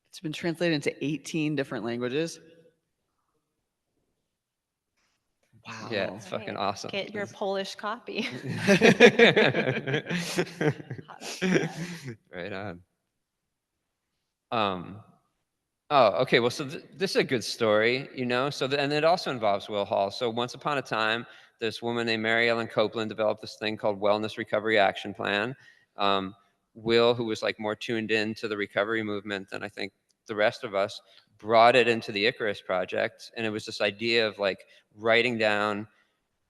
It's been translated into 18 different languages. Wow. Yeah, it's fucking awesome. Get your Polish copy. Right on. Oh, okay. Well, so this is a good story, and it also involves Will Hall. So once upon a time, this woman named Mary Ellen Copeland developed this thing called Wellness Recovery Action Plan. Will, who was like more tuned in to the recovery movement than I think the rest of us, brought it into the Icarus Project. And it was this idea of like writing down,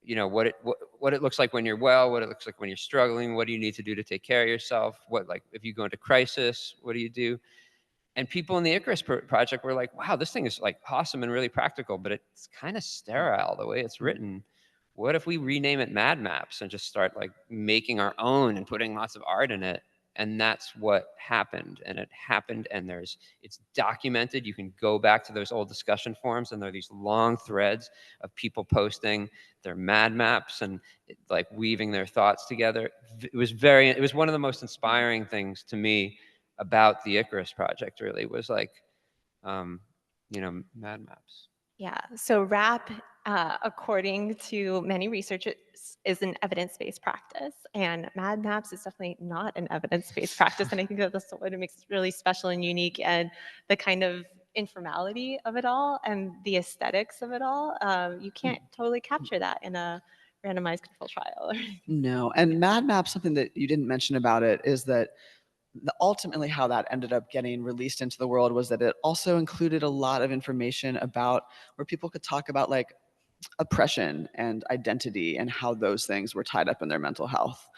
what it looks like when you're well, what it looks like when you're struggling, what do you need to do to take care of yourself, if you go into crisis, what do you do? And people in the Icarus Project were like, wow, this thing is like awesome and really practical, but it's kind of sterile the way it's written. What if we rename it Mad Maps and just start like making our own and putting lots of art in it? And that's what happened. And it happened, and it's documented. You can go back to those old discussion forums, and there are these long threads of people posting their Mad Maps and like weaving their thoughts together. It was one of the most inspiring things to me about the Icarus Project, really, was like, Mad Maps. Yeah, so RAP, according to many researchers, is an evidence-based practice, and Mad Maps is definitely not an evidence-based practice, and I think that's what makes it really special and unique, and the kind of informality of it all and the aesthetics of it all. You can't totally capture that in a randomized control trial. No, and Mad Maps, something that you didn't mention about it is that ultimately how that ended up getting released into the world was that it also included a lot of information about where people could talk about like oppression and identity and how those things were tied up in their mental health.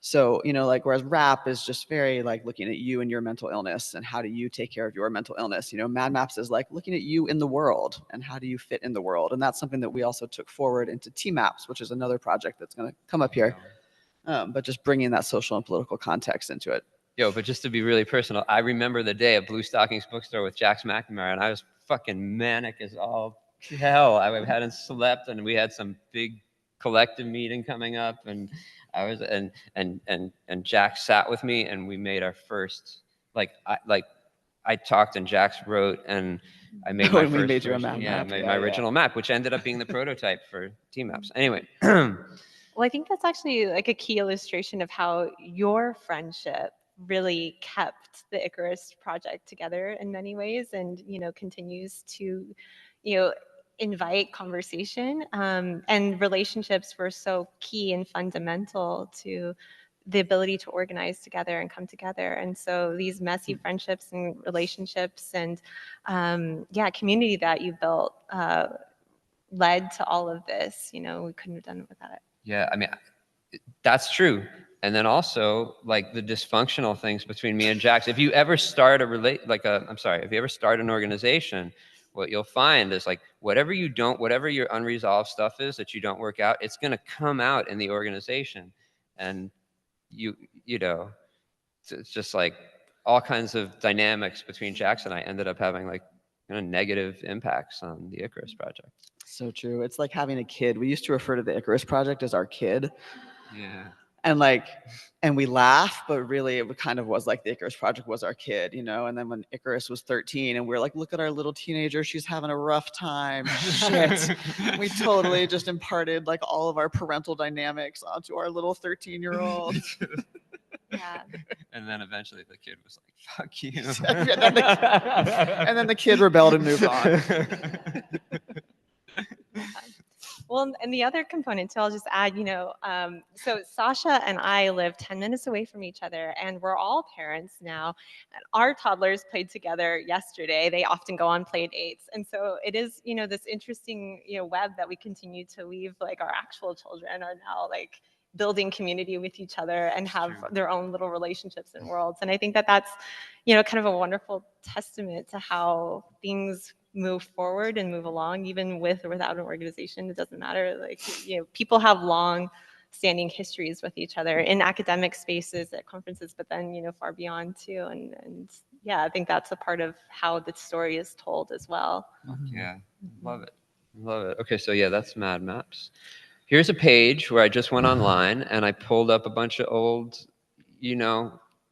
So, like, whereas rap is just very like looking at you and your mental illness and how do you take care of your mental illness, Mad Maps is like looking at you in the world and how do you fit in the world. And that's something that we also took forward into T-Maps, which is another project that's going to come up here. But just bringing that social and political context into it. But just to be really personal, I remember the day at Blue Stockings Bookstore with Jax McNamara, and I was fucking manic as all hell. I hadn't slept, and we had some big collective meeting coming up, and I was and Jax sat with me, and we made our first I talked and Jax wrote, and I made my first made your version. map. Yeah, I made my original map, which ended up being the prototype for T-Maps. Anyway. Well, I think that's actually like a key illustration of how your friendship really kept the Icarus Project together in many ways, and continues to invite conversation, and relationships were so key and fundamental to the ability to organize together and come together. And so these messy friendships and relationships and community that you built led to all of this. We couldn't have done it without it. Yeah, I mean, that's true. And then also like the dysfunctional things between me and Jax. If you ever start if you ever start an organization, what you'll find is like whatever your unresolved stuff is that you don't work out, it's going to come out in the organization. And it's just like all kinds of dynamics between Jax and I ended up having like negative impacts on the Icarus Project. So true. It's like having a kid. We used to refer to the Icarus Project as our kid. Yeah. And we laugh, but really it kind of was like the Icarus Project was our kid, And then when Icarus was 13 and we're like, look at our little teenager, she's having a rough time. Shit. We totally just imparted like all of our parental dynamics onto our little 13-year-old. Yeah. And then eventually the kid was like, fuck you. And then the kid rebelled and moved on. Well, and the other component too, I'll just add, so Sasha and I live 10 minutes away from each other, and we're all parents now. And our toddlers played together yesterday. They often go on play dates. And so it is, this interesting, web that we continue to weave, like our actual children are now like building community with each other and have their own little relationships and worlds. And I think that that's, kind of a wonderful testament to how things move forward and move along, even with or without an organization. It doesn't matter. Like, people have long standing histories with each other in academic spaces, at conferences, but then, far beyond too. And yeah, I think that's a part of how the story is told as well. Yeah, love it. Love it. Okay, so yeah, that's Mad Maps. Here's a page where I just went online and I pulled up a bunch of old,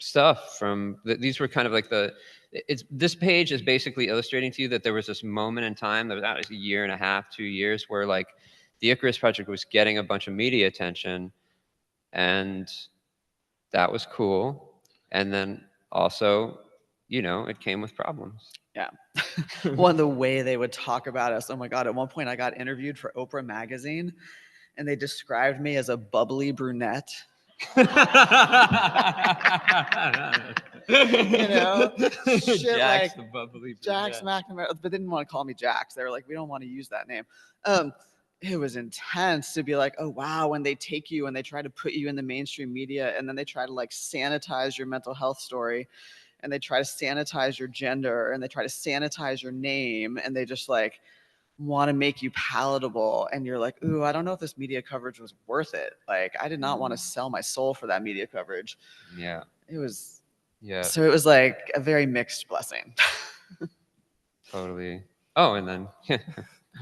stuff from, these were kind of like this page is basically illustrating to you that there was this moment in time, that was a year and a half, 2 years, where like the Icarus Project was getting a bunch of media attention, and that was cool. And then also, it came with problems. Yeah. Well, the way they would talk about us. Oh my God. At one point I got interviewed for Oprah magazine and they described me as a bubbly brunette. Shit Jax, like the bubbly Jax brunette. McNamara, but they didn't want to call me Jax. They were like, we don't want to use that name. It was intense to be like, oh wow, when they take you and they try to put you in the mainstream media and then they try to like sanitize your mental health story and they try to sanitize your gender and they try to sanitize your name and they just like want to make you palatable, and you're like, ooh, I don't know if this media coverage was worth it. Like, I did not want to sell my soul for that media coverage. Yeah. It was, yeah. So it was like a very mixed blessing. Totally. Oh, and then,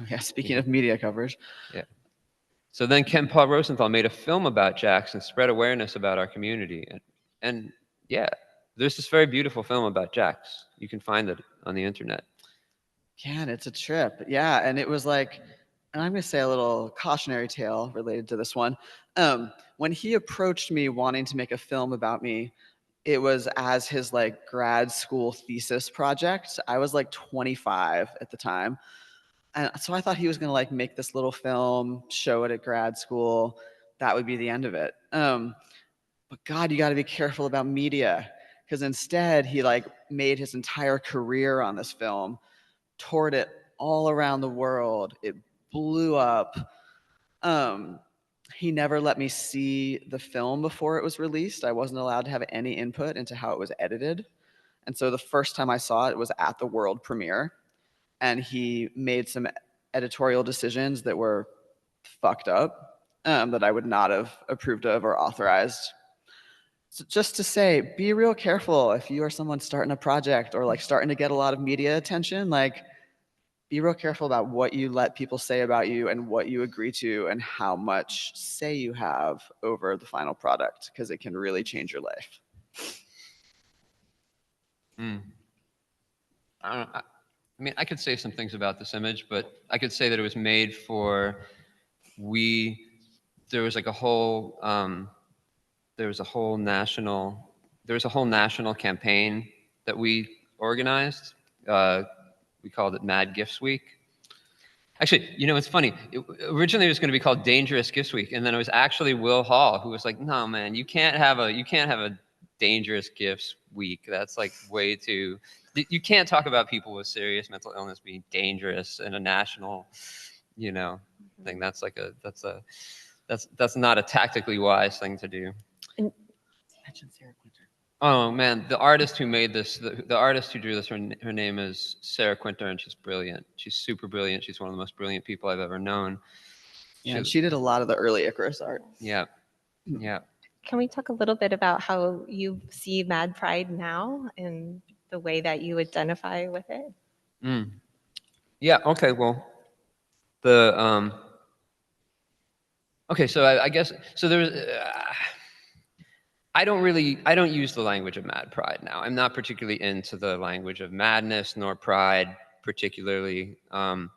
Yeah, speaking of media coverage. Yeah. So then Ken Paul Rosenthal made a film about Jax and spread awareness about our community. And yeah, there's this very beautiful film about Jax. You can find it on the internet. Yeah, and it's a trip. Yeah, and it was like, and I'm going to say a little cautionary tale related to this one. When he approached me wanting to make a film about me, it was as his like grad school thesis project. I was like 25 at the time. And so I thought he was going to like make this little film, show it at grad school. That would be the end of it. But God, you got to be careful about media, because instead he like made his entire career on this film, toured it all around the world. It blew up. He never let me see the film before it was released. I wasn't allowed to have any input into how it was edited. And so the first time I saw it was at the world premiere. And he made some editorial decisions that were fucked up, that I would not have approved of or authorized. So just to say, be real careful if you are someone starting a project or like starting to get a lot of media attention, like be real careful about what you let people say about you and what you agree to and how much say you have over the final product, because it can really change your life. I mean, I could say some things about this image, but I could say that it was made for, there was a whole national campaign that we organized. We called it Mad Gifts Week. Actually, it's funny. Originally, it was going to be called Dangerous Gifts Week, and then it was actually Will Hall who was like, "No, man, you can't have a Dangerous Gifts Week. That's like way too. You can't talk about people with serious mental illness being dangerous in a national, thing. That's like that's not a tactically wise thing to do." Mention Sarah Quinter. Oh man, the artist who made this, the artist who drew this, her name is Sarah Quinter, and she's brilliant. She's super brilliant. She's one of the most brilliant people I've ever known. Yeah, and she did a lot of the early Icarus art. Yeah, yeah. Can we talk a little bit about how you see Mad Pride now and the way that you identify with it? Yeah. Okay. Well, okay. So I guess so. There's. I don't use the language of mad pride now. I'm not particularly into the language of madness nor pride particularly. The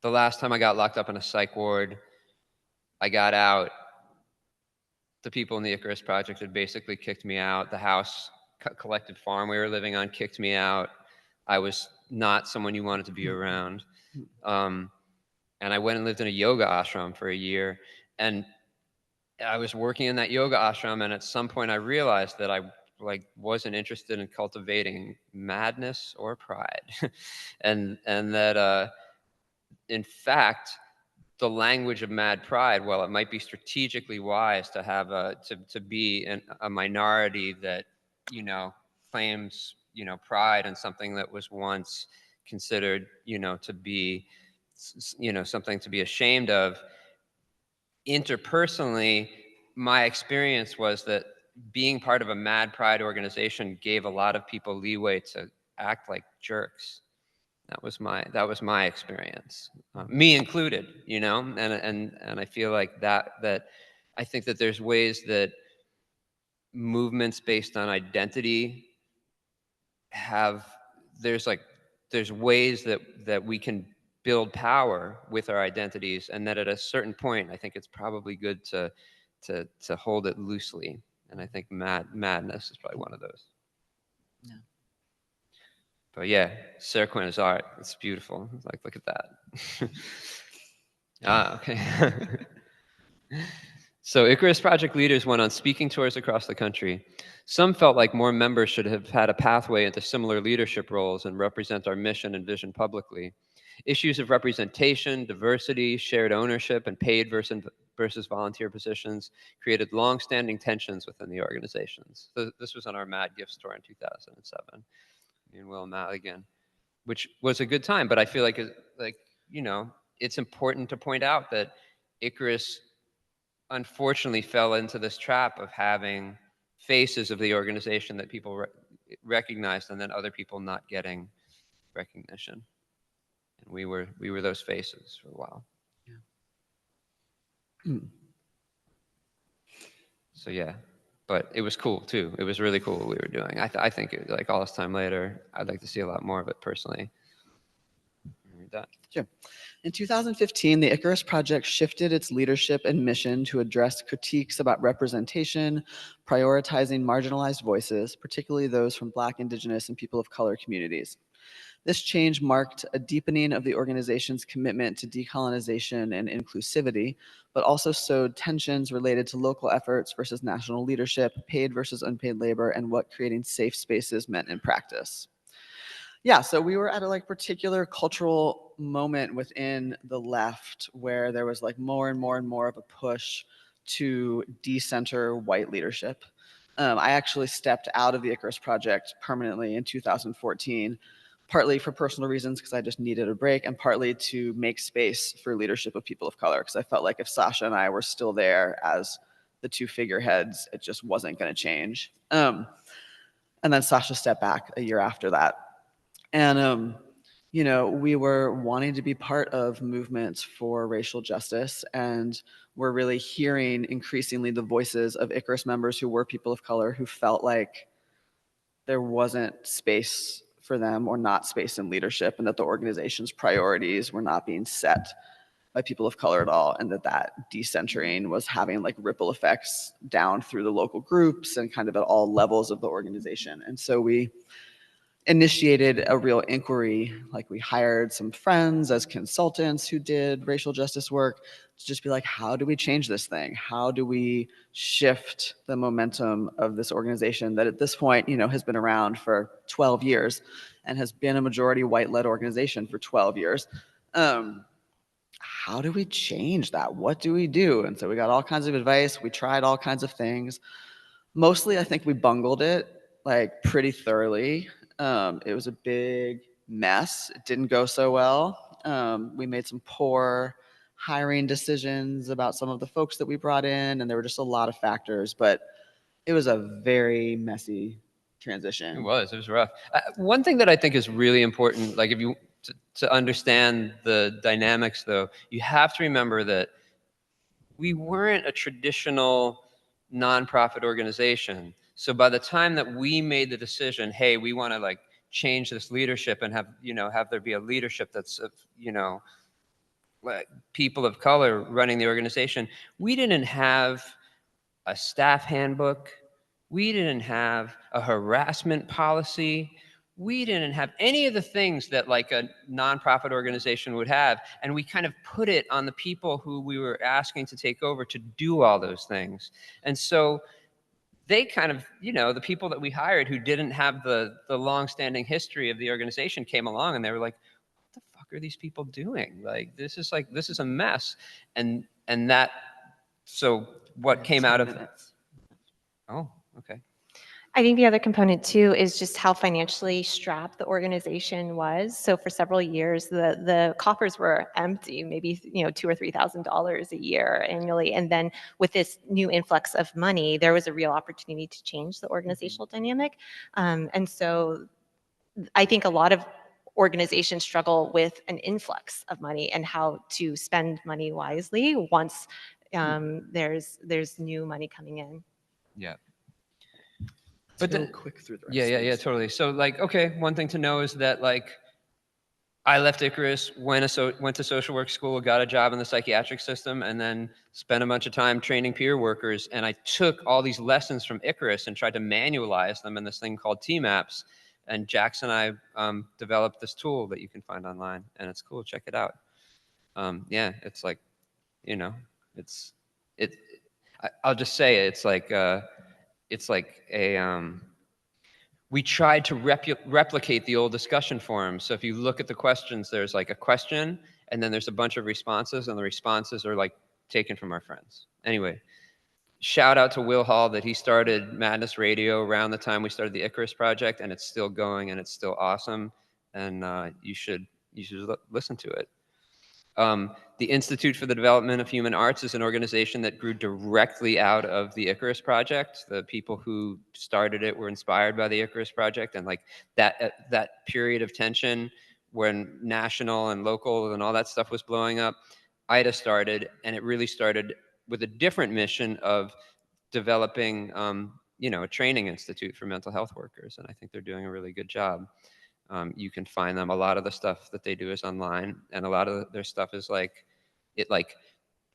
last time I got locked up in a psych ward, I got out. The people in the Icarus Project had basically kicked me out. The house, collective farm we were living on, kicked me out. I was not someone you wanted to be around. I went and lived in a yoga ashram for a year, and I was working in that yoga ashram, and at some point I realized that I wasn't interested in cultivating madness or pride, and that in fact the language of mad pride, while it might be strategically wise to have to be a minority that claims pride in something that was once considered to be something to be ashamed of, interpersonally, my experience was that being part of a mad pride organization gave a lot of people leeway to act like jerks. That was my experience, me included, and I feel like that I think that there's ways that movements based on identity there's ways that we can build power with our identities, and that at a certain point, I think it's probably good to hold it loosely. And I think madness is probably one of those. Yeah. But yeah, Sarah Quinn art. It's beautiful. Like, look at that. Okay. So Icarus Project leaders went on speaking tours across the country. Some felt like more members should have had a pathway into similar leadership roles and represent our mission and vision publicly. Issues of representation, diversity, shared ownership, and paid versus volunteer positions created long-standing tensions within the organizations. So this was on our Mad Gifts tour in 2007. Me and Will and Matt again, which was a good time. But I feel like it's important to point out that Icarus unfortunately fell into this trap of having faces of the organization that people recognized, and then other people not getting recognition. And we were those faces for a while. Yeah. So yeah, but it was cool too. It was really cool what we were doing. I think like all this time later, I'd like to see a lot more of it personally. Read that. Sure. In 2015, the Icarus Project shifted its leadership and mission to address critiques about representation, prioritizing marginalized voices, particularly those from Black, Indigenous, and people of color communities. This change marked a deepening of the organization's commitment to decolonization and inclusivity, but also sowed tensions related to local efforts versus national leadership, paid versus unpaid labor, and what creating safe spaces meant in practice. Yeah, so we were at a particular cultural moment within the left where there was more and more and more of a push to decenter white leadership. I actually stepped out of the Icarus Project permanently in 2014, partly for personal reasons because I just needed a break, and partly to make space for leadership of people of color, because I felt like if Sasha and I were still there as the two figureheads, it just wasn't going to change. And then Sasha stepped back a year after that. And, we were wanting to be part of movements for racial justice, and we're really hearing increasingly the voices of Icarus members who were people of color who felt like there wasn't space for them or not space in leadership, and that the organization's priorities were not being set by people of color at all, and that decentering was having ripple effects down through the local groups and kind of at all levels of the organization. And so we initiated a real inquiry. We hired some friends as consultants who did racial justice work to just be how do we change this thing? How do we shift the momentum of this organization that at this point, has been around for 12 years and has been a majority white-led organization for 12 years? How do we change that? What do we do? And so we got all kinds of advice. We tried all kinds of things. Mostly, I think we bungled it pretty thoroughly. It was a big mess. It didn't go so well. We made some poor hiring decisions about some of the folks that we brought in, and there were just a lot of factors, but it was a very messy transition. It was rough. One thing that I think is really important, if you to understand the dynamics though, you have to remember that we weren't a traditional nonprofit organization. So by the time that we made the decision, hey, we want to change this leadership and have there be a leadership that's people of color running the organization, we didn't have a staff handbook. We didn't have a harassment policy. we didn't have any of the things that like a nonprofit organization would have. And we kind of put it on the people who we were asking to take over to do all those things. And so they kind of, the people that we hired who didn't have the long-standing history of the organization came along, and they were like, what the fuck are these people doing? Like, this is a mess. And so what came out of that? Oh, okay. I think the other component too is just how financially strapped the organization was. So for several years, the coffers were empty, maybe $2,000 or $3,000 a year annually. And then with this new influx of money, there was a real opportunity to change the organizational dynamic. And so I think a lot of organizations struggle with an influx of money and how to spend money wisely once there's new money coming in. Yeah. But then quick through the rest. Yeah, totally. So like, okay, one thing to know is that like I left Icarus, went to social work school, got a job in the psychiatric system, and then spent a bunch of time training peer workers. And I took all these lessons from Icarus and tried to manualize them in this thing called T-Maps. And Jax and I developed this tool that you can find online, and it's cool. Check it out. Yeah, it's like, I'll just say it, it's like a we tried to replicate the old discussion forums. So if you look at the questions, there's like a question, and then there's a bunch of responses, and the responses are like taken from our friends. Anyway, shout out to Will Hall that he started Madness Radio around the time we started the Icarus Project, and it's still going, and it's still awesome, and you should listen to it. The Institute for the Development of Human Arts is an organization that grew directly out of the Icarus Project. The people who started it were inspired by the Icarus Project, and like that period of tension when national and local and all that stuff was blowing up, IDA started, and it really started with a different mission of developing, a training institute for mental health workers, and I think they're doing a really good job. You can find them. A lot of the stuff that they do is online, and a lot of their stuff is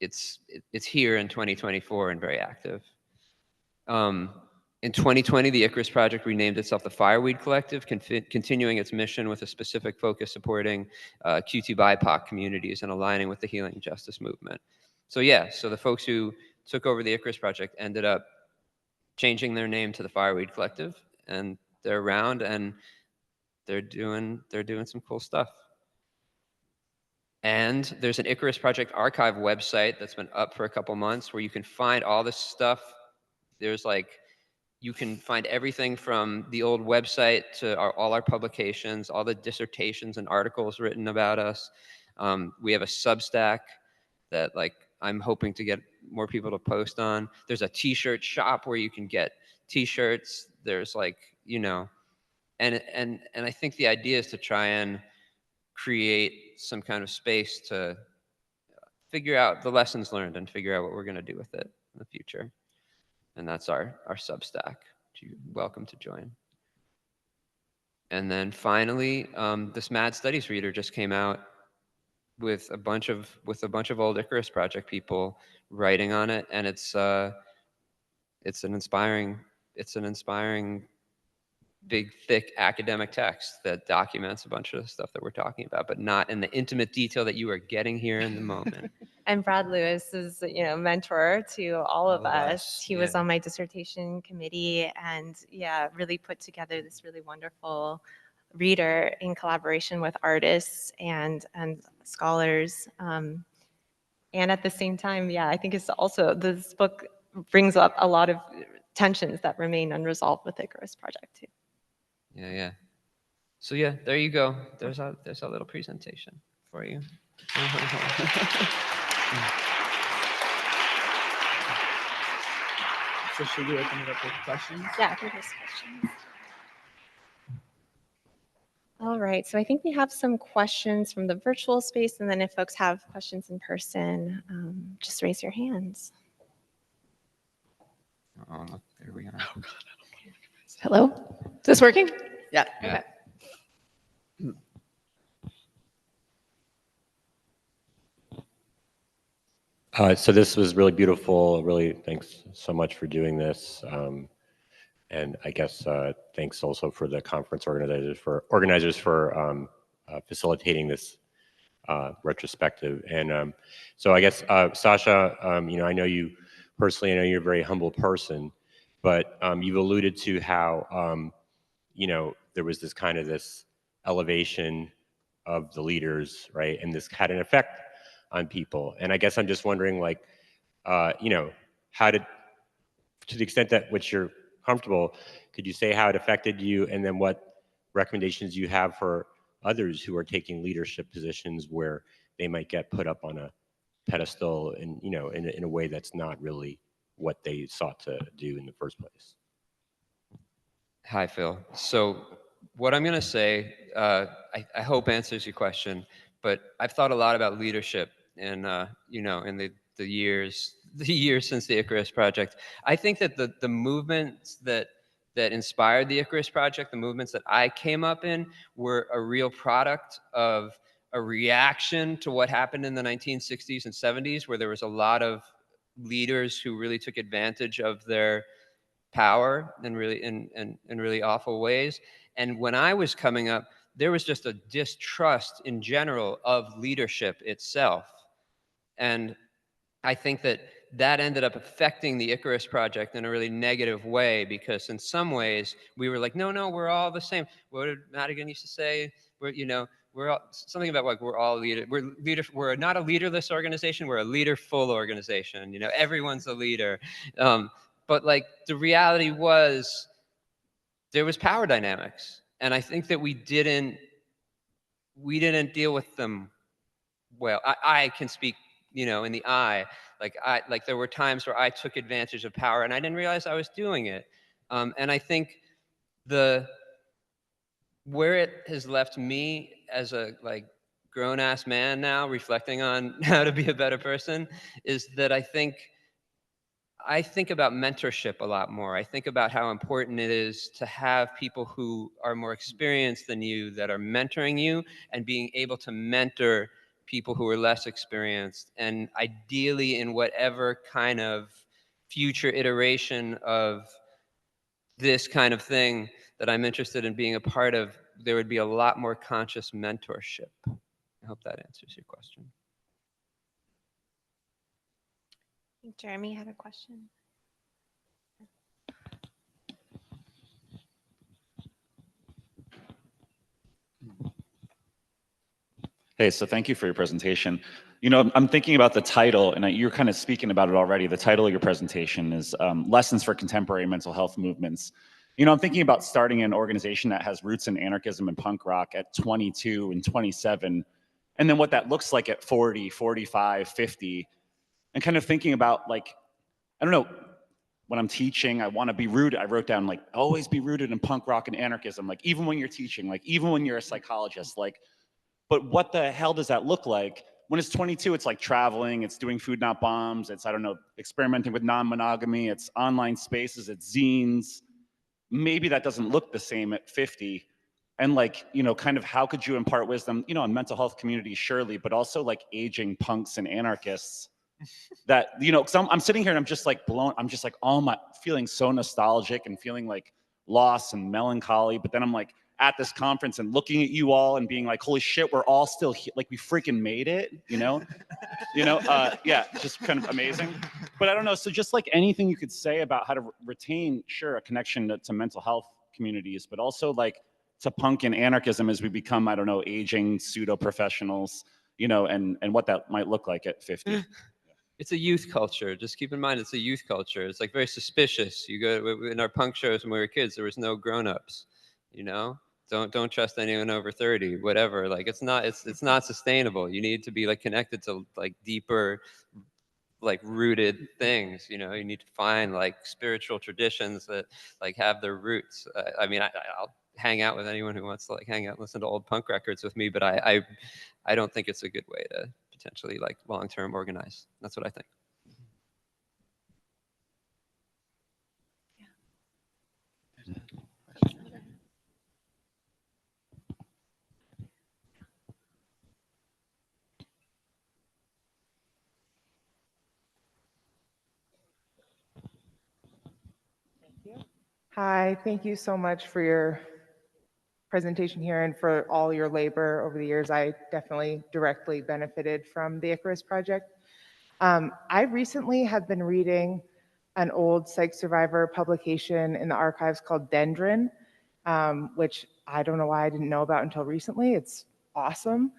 it's here in 2024 and very active. In 2020, the Icarus Project renamed itself the Fireweed Collective, continuing its mission with a specific focus supporting Q2 BIPOC communities and aligning with the healing justice movement. So yeah, so the folks who took over the Icarus Project ended up changing their name to the Fireweed Collective, and they're around, and they're doing some cool stuff. And there's an Icarus Project archive website that's been up for a couple months where you can find all this stuff. There's you can find everything from the old website to all our publications, all the dissertations and articles written about us. We have a Substack that I'm hoping to get more people to post on. There's a t-shirt shop where you can get t-shirts. There's and I think the idea is to try and create some kind of space to figure out the lessons learned and figure out what we're going to do with it in the future. And that's our Substack. You're welcome to join. And then finally, this Mad Studies reader just came out with a bunch of old Icarus Project people writing on it, and it's an inspiring big, thick academic text that documents a bunch of the stuff that we're talking about, but not in the intimate detail that you are getting here in the moment. And Brad Lewis is, mentor to all of us. He was on my dissertation committee, and really put together this really wonderful reader in collaboration with artists and scholars. And at the same time, I think it's also, this book brings up a lot of tensions that remain unresolved with the Icarus Project too. Yeah. So there you go. There's a little presentation for you. So should we open it up with questions? Yeah, I think there's questions. All right, so I think we have some questions from the virtual space, and then if folks have questions in person, just raise your hands. Oh, look, there we are. Oh, God. Hello? Is this working? Yeah. Okay. So this was really beautiful. Really, thanks so much for doing this. And I guess thanks also for the conference organizers for facilitating this retrospective. And so I guess Sasha, I know you personally. I know you're a very humble person, but you've alluded to how there was this elevation of the leaders, right? And this had an effect on people. And I guess I'm just wondering, like, how did, to the extent that which you're comfortable, could you say how it affected you, and then what recommendations you have for others who are taking leadership positions where they might get put up on a pedestal and, in a way that's not really what they sought to do in the first place? Hi, Phil. So what I'm going to say, I hope answers your question, but I've thought a lot about leadership in, in the years since the Icarus Project. I think that the movements that inspired the Icarus Project, the movements that I came up in, were a real product of a reaction to what happened in the 1960s and 70s, where there was a lot of leaders who really took advantage of their power in really awful ways. And when I was coming up, there was just a distrust in general of leadership itself. And I think that ended up affecting the Icarus Project in a really negative way, because in some ways we were like, no, we're all the same. What did Madigan used to say? We're all, something about like we're all leader. We're not a leaderless organization. We're a leader-full organization. Everyone's a leader. But like the reality was, there was power dynamics, and I think that we didn't deal with them well. I can speak, in the like there were times where I took advantage of power and I didn't realize I was doing it. And I think where it has left me as a grown-ass man now, reflecting on how to be a better person, is that I think about mentorship a lot more. I think about how important it is to have people who are more experienced than you that are mentoring you, and being able to mentor people who are less experienced, and ideally in whatever kind of future iteration of this kind of thing that I'm interested in being a part of, there would be a lot more conscious mentorship. I hope that answers your question. I think Jeremy had a question. Hey, so thank you for your presentation. I'm thinking about the title, and you're kind of speaking about it already. The title of your presentation is Lessons for Contemporary Mental Health Movements. I'm thinking about starting an organization that has roots in anarchism and punk rock at 22 and 27, and then what that looks like at 40, 45, 50, and kind of thinking about, like, I don't know, when I'm teaching, I want to be rooted. I wrote down, like, always be rooted in punk rock and anarchism, like, even when you're teaching, like, even when you're a psychologist, like, but what the hell does that look like? When it's 22, it's like traveling, it's doing Food Not Bombs, it's, I don't know, experimenting with non-monogamy, it's online spaces, it's zines. Maybe that doesn't look the same at 50. And like, kind of how could you impart wisdom, on mental health communities, surely, but also like aging punks and anarchists that, because I'm sitting here and I'm just like blown, I'm just like, feeling so nostalgic and feeling like loss and melancholy. But then I'm like at this conference and looking at you all and being like, holy shit, we're all still here. Like, we freaking made it, yeah, just kind of amazing. But I don't know. So just like anything you could say about how to retain, sure, a connection to mental health communities, but also like to punk and anarchism as we become, I don't know, aging pseudo professionals, and what that might look like at 50. It's a youth culture. Just keep in mind, it's a youth culture. It's like very suspicious. You go in our punk shows when we were kids, there was no grown-ups. Don't trust anyone over 30. Whatever. Like, it's not sustainable. You need to be like connected to like deeper, like rooted things. You need to find like spiritual traditions that like have their roots. I'll hang out with anyone who wants to like hang out and listen to old punk records with me, but I don't think it's a good way to potentially like long-term organize. That's what I think. Hi, thank you so much for your presentation here and for all your labor over the years. I definitely directly benefited from the Icarus Project. I recently have been reading an old psych survivor publication in the archives called Dendron, which I don't know why I didn't know about until recently. It's awesome.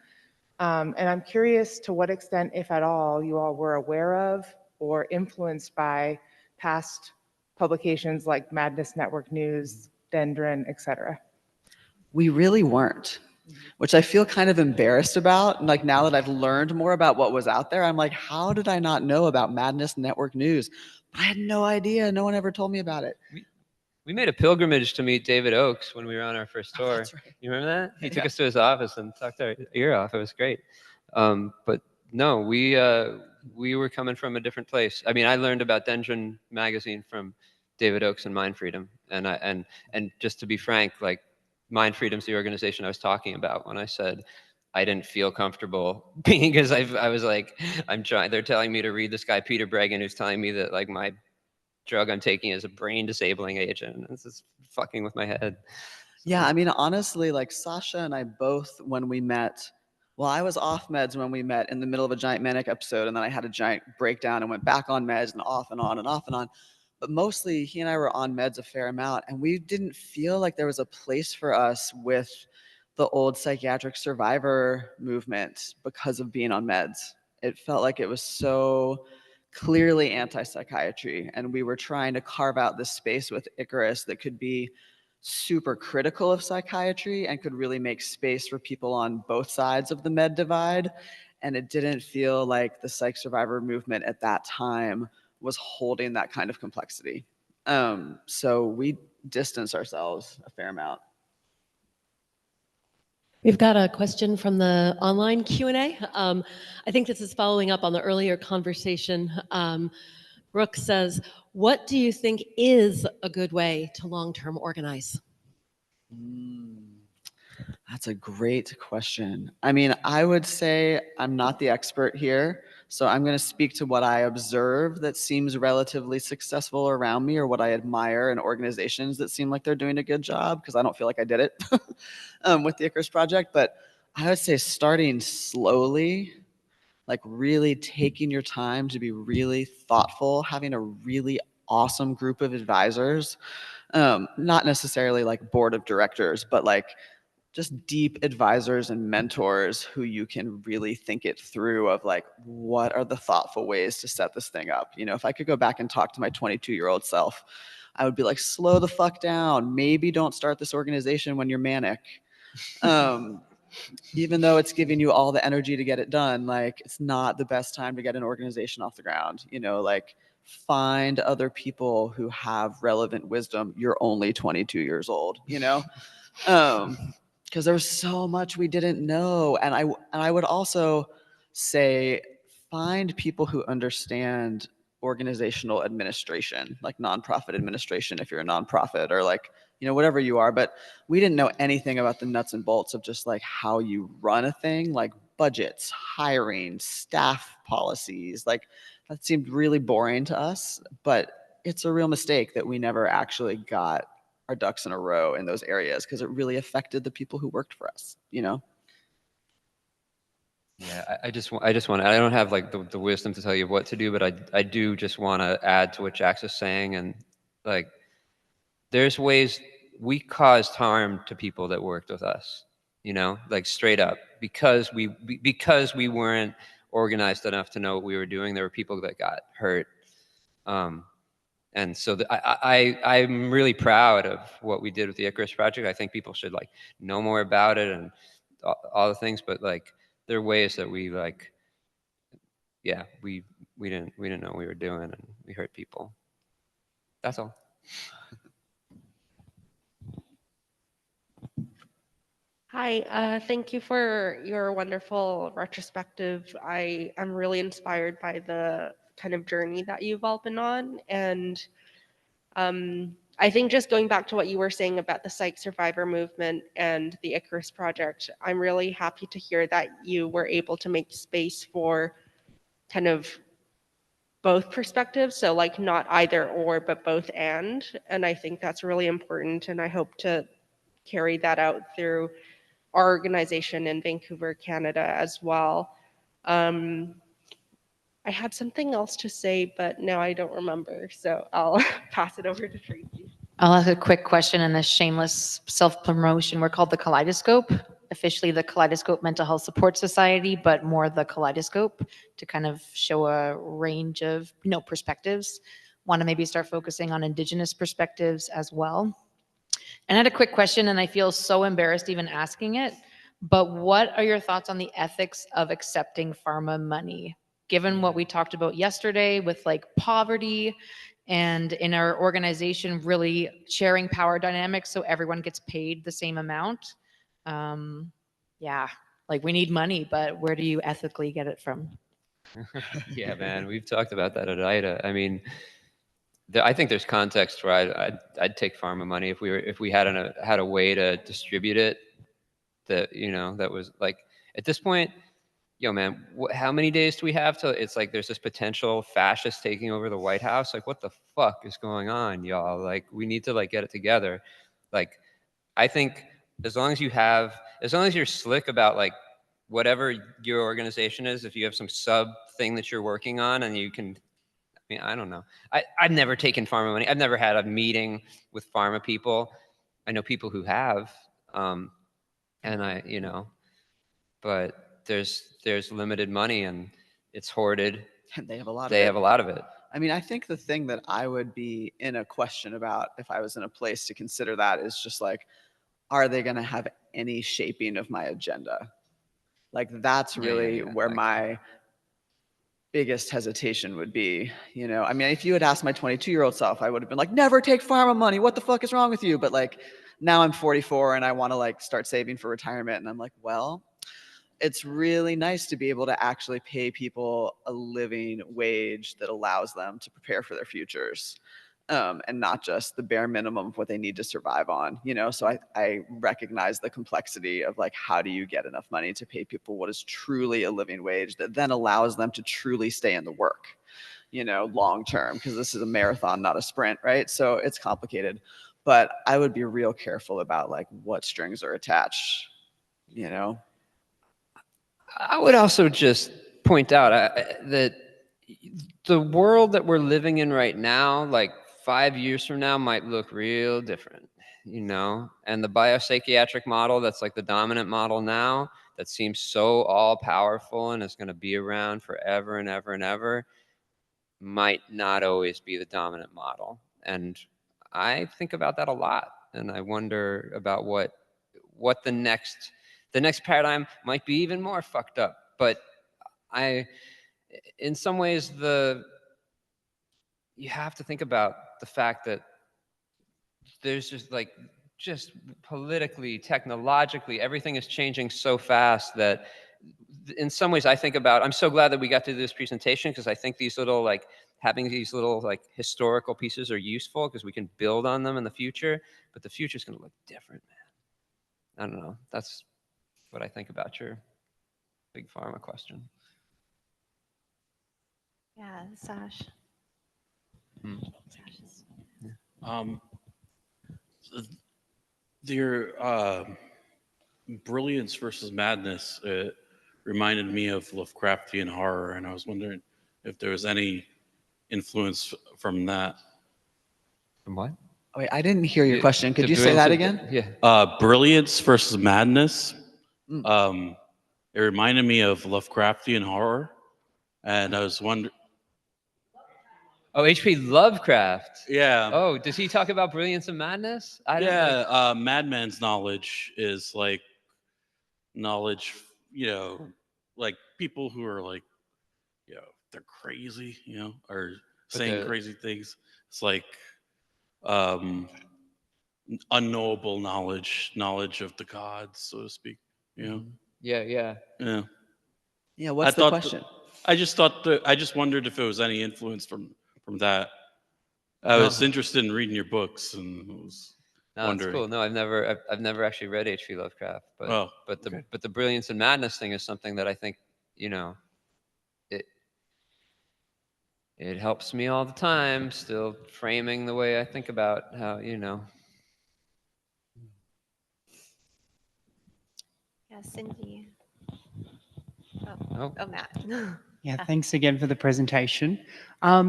And I'm curious to what extent, if at all, you all were aware of or influenced by past publications like Madness Network News, Dendron, etc. We really weren't, which I feel kind of embarrassed about. Like now that I've learned more about what was out there, I'm like, how did I not know about Madness Network News? But I had no idea. No one ever told me about it. We made a pilgrimage to meet David Oakes when we were on our first tour. That's right. You remember that? He took Yeah. us to his office and talked our ear off. It was great. But no, we were coming from a different place. I mean, I learned about Dendron magazine from David Oakes and Mind Freedom, and just to be frank, like Mind Freedom's the organization I was talking about when I said I didn't feel comfortable being, because I was like, I'm trying. They're telling me to read this guy Peter Bregan, who's telling me that like my drug I'm taking is a brain disabling agent, and this is fucking with my head. Yeah, I mean, honestly, like Sasha and I both, when we met, well, I was off meds when we met in the middle of a giant manic episode, and then I had a giant breakdown and went back on meds and off and on and off and on. But mostly, he and I were on meds a fair amount, and we didn't feel like there was a place for us with the old psychiatric survivor movement because of being on meds. It felt like it was so clearly anti-psychiatry, and we were trying to carve out this space with Icarus that could be super critical of psychiatry and could really make space for people on both sides of the med divide. And it didn't feel like the psych survivor movement at that time was holding that kind of complexity. So we distanced ourselves a fair amount. We've got a question from the online Q&A. I think this is following up on the earlier conversation. Brooke says, what do you think is a good way to long-term organize? That's a great question. I mean, I would say I'm not the expert here, so I'm going to speak to what I observe that seems relatively successful around me, or what I admire in organizations that seem like they're doing a good job, because I don't feel like I did it with the Icarus Project. But I would say starting slowly, like really taking your time to be really thoughtful, having a really awesome group of advisors, not necessarily like board of directors, but like just deep advisors and mentors who you can really think it through of like, what are the thoughtful ways to set this thing up? You know, if I could go back and talk to my 22-year-old self, I would be like, slow the fuck down. Maybe don't start this organization when you're manic. Even though it's giving you all the energy to get it done, like it's not the best time to get an organization off the ground. You know, like find other people who have relevant wisdom. You're only 22 years old, you know? Because there was so much we didn't know. And I would also say find people who understand organizational administration, like nonprofit administration if you're a nonprofit, or like, you know, whatever you are. But we didn't know anything about the nuts and bolts of just like how you run a thing, like budgets, hiring, staff policies. Like that seemed really boring to us, but it's a real mistake that we never actually got our ducks in a row in those areas, because it really affected the people who worked for us, you know? Yeah, I just want, I don't have like the wisdom to tell you what to do, but I do just want to add to what Jax is saying. And like, there's ways we caused harm to people that worked with us, you know, like straight up, because we weren't organized enough to know what we were doing. There were people that got hurt. And so I'm really proud of what we did with the Icarus Project. I think people should like know more about it and all the things, but like there are ways that we like, yeah, we didn't know what we were doing, and we hurt people. That's all. Hi, thank you for your wonderful retrospective. I am really inspired by the kind of journey that you've all been on. And I think just going back to what you were saying about the psych survivor movement and the Icarus Project, I'm really happy to hear that you were able to make space for kind of both perspectives. So like not either or, but both and. And I think that's really important. And I hope to carry that out through our organization in Vancouver, Canada as well. I had something else to say, but now I don't remember. So I'll pass it over to Tracy. I'll ask a quick question and a shameless self-promotion. We're called the Kaleidoscope, officially the Kaleidoscope Mental Health Support Society, but more the Kaleidoscope to kind of show a range of, perspectives. Want to maybe start focusing on Indigenous perspectives as well. And I had a quick question, and I feel so embarrassed even asking it, but what are your thoughts on the ethics of accepting pharma money? Given what we talked about yesterday with like poverty, and in our organization really sharing power dynamics so everyone gets paid the same amount. Yeah, like we need money, but where do you ethically get it from? Yeah, man, we've talked about that at IDA. I mean, I think there's context where I'd take pharma money if we had a way to distribute it that that was like at this point. Yo, man, how many days do we have till it's like there's this potential fascist taking over the White House? Like, what the fuck is going on, y'all? Like, we need to like get it together. Like, I think as long as you're slick about like whatever your organization is, if you have some sub thing that you're working on and you can, I mean, I don't know. I've never taken pharma money. I've never had a meeting with pharma people. I know people who have, and but there's limited money and it's hoarded. And they have a lot of it. They have a lot of it. I mean, I think the thing that I would be in a question about if I was in a place to consider that is just like, are they going to have any shaping of my agenda? Like, that's really where my biggest hesitation would be. I mean, if you had asked my 22-year-old self, I would have been like, never take pharma money. What the fuck is wrong with you? But like, now I'm 44 and I want to like start saving for retirement. And I'm like, well, it's really nice to be able to actually pay people a living wage that allows them to prepare for their futures, and not just the bare minimum of what they need to survive on. So I recognize the complexity of like, how do you get enough money to pay people what is truly a living wage that then allows them to truly stay in the work, long term, because this is a marathon, not a sprint, right? So it's complicated, but I would be real careful about like what strings are attached. I would also just point out that the world that we're living in right now, like 5 years from now, might look real different, and the biopsychiatric model that's like the dominant model now that seems so all powerful and is going to be around forever and ever and ever might not always be the dominant model. And I think about that a lot, and I wonder about what the next paradigm might be even more fucked up. But in some ways, you have to think about the fact that there's just politically, technologically, everything is changing so fast that in some ways I'm so glad that we got to do this presentation, because I think these little having these little historical pieces are useful because we can build on them in the future, but the future is going to look different, man. I don't know. That's what I think about your big pharma question. Yeah, Sash. Your brilliance versus madness reminded me of Lovecraftian horror, and I was wondering if there was any influence from that. From what? Wait, I didn't hear your question. Could you say that again? Yeah. Brilliance versus madness. It reminded me of Lovecraftian horror, and I was wondering. Oh, H.P. Lovecraft. Yeah. Oh, does he talk about brilliance and madness? Madman's knowledge is like knowledge, like people who are like, they're crazy, are saying crazy things. It's like unknowable knowledge of the gods, so to speak. Yeah. Yeah. What's the question? I just wondered if it was any influence from that. I was interested in reading your books and was wondering. That's cool. No, I've never actually read H.P. Lovecraft, but the brilliance and madness thing is something that I think it helps me all the time, still framing the way I think about how, Yeah, Cindy. Oh. Oh, Matt. Yeah, thanks again for the presentation. I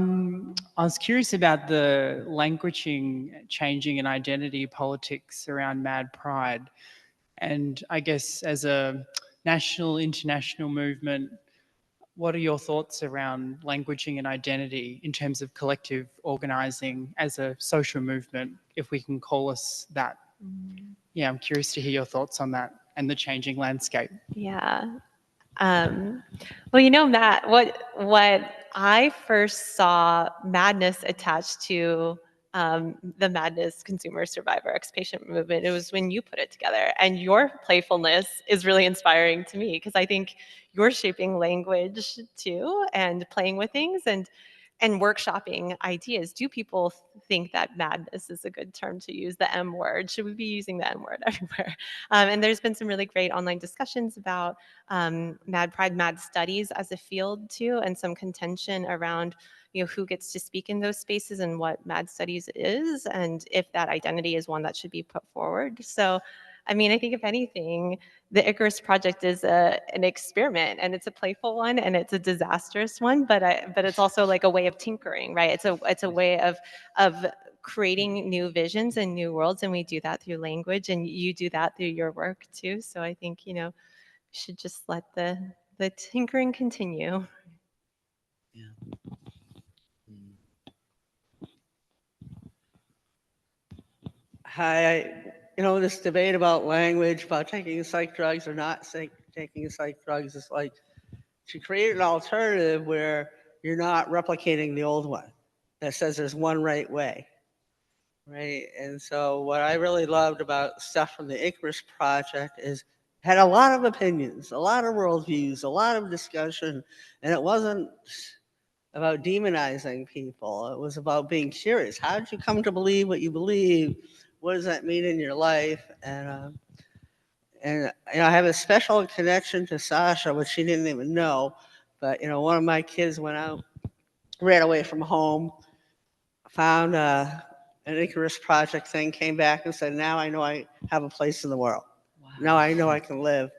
was curious about the languaging, changing and identity politics around Mad Pride. And I guess as a national, international movement, what are your thoughts around languaging and identity in terms of collective organizing as a social movement, if we can call us that? Yeah, I'm curious to hear your thoughts on that and the changing landscape. Yeah. Well, Matt, what I first saw madness attached to the Madness Consumer Survivor Ex-Patient movement, it was when you put it together. And your playfulness is really inspiring to me because I think you're shaping language too and playing with things and workshopping ideas. Do people think that madness is a good term to use, the M word? Should we be using the M word everywhere? And there's been some really great online discussions about Mad Pride, Mad Studies as a field too, and some contention around who gets to speak in those spaces and what Mad Studies is, and if that identity is one that should be put forward. So, I mean, I think if anything, the Icarus Project is an experiment, and it's a playful one, and it's a disastrous one, but it's also like a way of tinkering, right? It's a way of creating new visions and new worlds, and we do that through language, and you do that through your work too. So I think we should just let the tinkering continue. Hi, this debate about language, about taking psych drugs or not taking psych drugs is like to create an alternative where you're not replicating the old one that says there's one right way, right? And so what I really loved about stuff from the Icarus Project is had a lot of opinions, a lot of worldviews, a lot of discussion, and it wasn't about demonizing people. It was about being curious. How did you come to believe what you believe? What does that mean in your life? And I have a special connection to Sasha, which she didn't even know. But one of my kids went out, ran away from home, found an Icarus Project thing, came back and said, "Now I know I have a place in the world. Wow. Now I know I can live."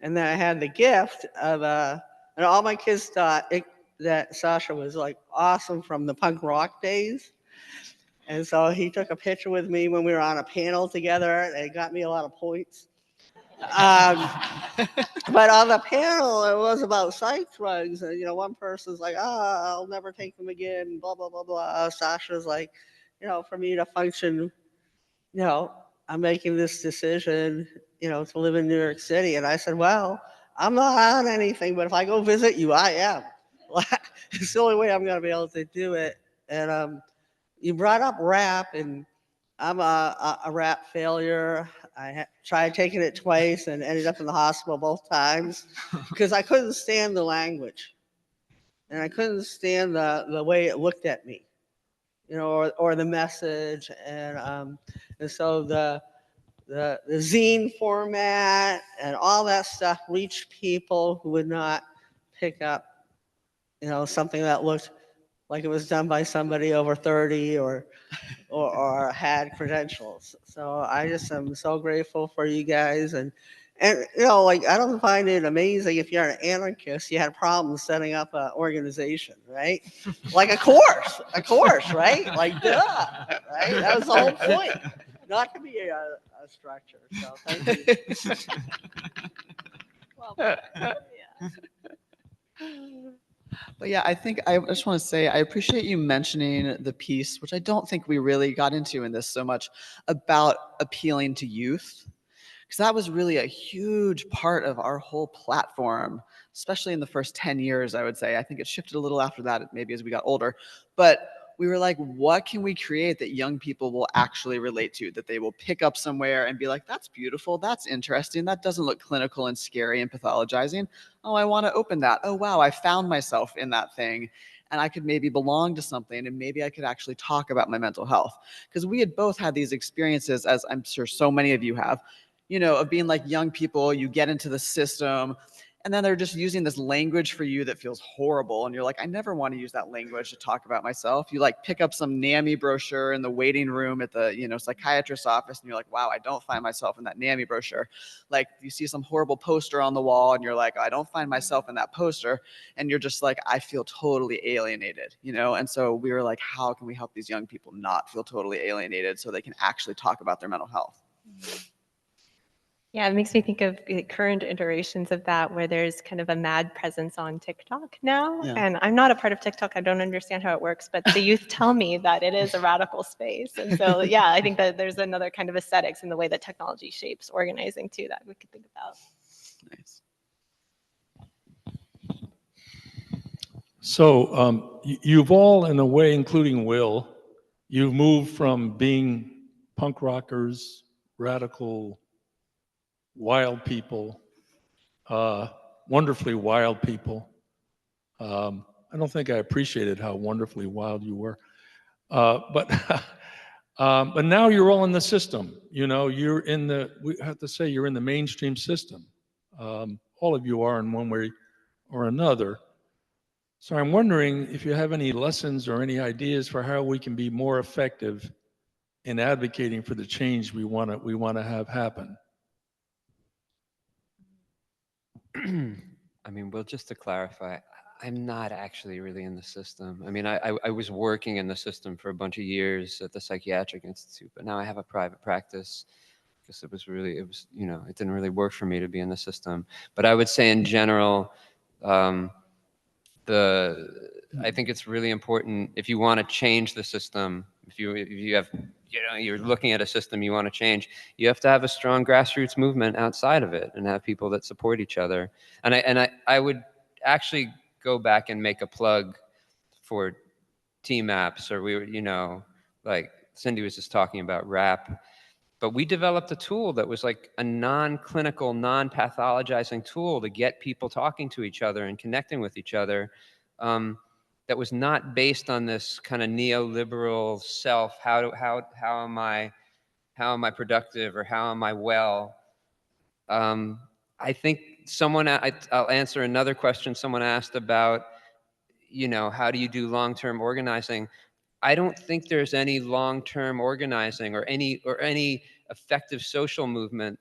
And then I had the gift of, and all my kids thought that Sasha was like awesome from the punk rock days. And so he took a picture with me when we were on a panel together, and it got me a lot of points. But on the panel, it was about psych drugs. And, one person's like, I'll never take them again, blah, blah, blah, blah. Sasha's like, for me to function, I'm making this decision, to live in New York City. And I said, well, I'm not on anything, but if I go visit you, I am. It's the only way I'm going to be able to do it. And you brought up rap, and I'm a rap failure. I tried taking it twice and ended up in the hospital both times because I couldn't stand the language, and I couldn't stand the way it looked at me, or the message, and so the zine format and all that stuff reached people who would not pick up, something that looked like it was done by somebody over 30 or had credentials. So I just am so grateful for you guys. And I don't find it amazing if you're an anarchist, you had problems setting up an organization, right? Like a course, right? Like, duh, right? That was the whole point, not to be a structure. So thank you. Well, yeah. But yeah, I think I just want to say I appreciate you mentioning the piece, which I don't think we really got into in this so much, about appealing to youth. Because that was really a huge part of our whole platform, especially in the first 10 years, I would say. I think it shifted a little after that, maybe as we got older. But we were like, what can we create that young people will actually relate to, that they will pick up somewhere and be like, that's beautiful, that's interesting, that doesn't look clinical and scary and pathologizing. Oh, I want to open that. Oh, wow, I found myself in that thing. And I could maybe belong to something, and maybe I could actually talk about my mental health. Because we had both had these experiences, as I'm sure so many of you have, of being like young people, you get into the system, And then they're just using this language for you that feels horrible. And you're like, I never want to use that language to talk about myself. You like pick up some NAMI brochure in the waiting room at the, psychiatrist's office. And you're like, wow, I don't find myself in that NAMI brochure. Like you see some horrible poster on the wall and you're like, I don't find myself in that poster. And you're just like, I feel totally alienated, And so we were like, how can we help these young people not feel totally alienated so they can actually talk about their mental health? Yeah, it makes me think of the current iterations of that where there's kind of a mad presence on TikTok now. Yeah. And I'm not a part of TikTok. I don't understand how it works, but the youth tell me that it is a radical space. And so, yeah, I think that there's another kind of aesthetics in the way that technology shapes organizing too that we could think about. Nice. So you've all, in a way, including Will, you've moved from being punk rockers, radical, wild people, wonderfully wild people. I don't think I appreciated how wonderfully wild you were. But now you're all in the system. You're in we have to say you're in the mainstream system. All of you are in one way or another. So I'm wondering if you have any lessons or any ideas for how we can be more effective in advocating for the change we want to have happen. I mean, well, just to clarify, I'm not actually really in the system. I mean, I was working in the system for a bunch of years at the Psychiatric Institute, but now I have a private practice because it didn't really work for me to be in the system. But I would say in general, I think it's really important if you want to change the system, if you have, you're looking at a system you want to change, you have to have a strong grassroots movement outside of it and have people that support each other. And I would actually go back and make a plug for TMAPS, or like Cindy was just talking about RAP. But we developed a tool that was like a non-clinical, non-pathologizing tool to get people talking to each other and connecting with each other, that was not based on this kind of neoliberal self. How am I productive, or how am I well? I think I'll answer another question someone asked about, how do you do long-term organizing? I don't think there's any long-term organizing or any effective social movement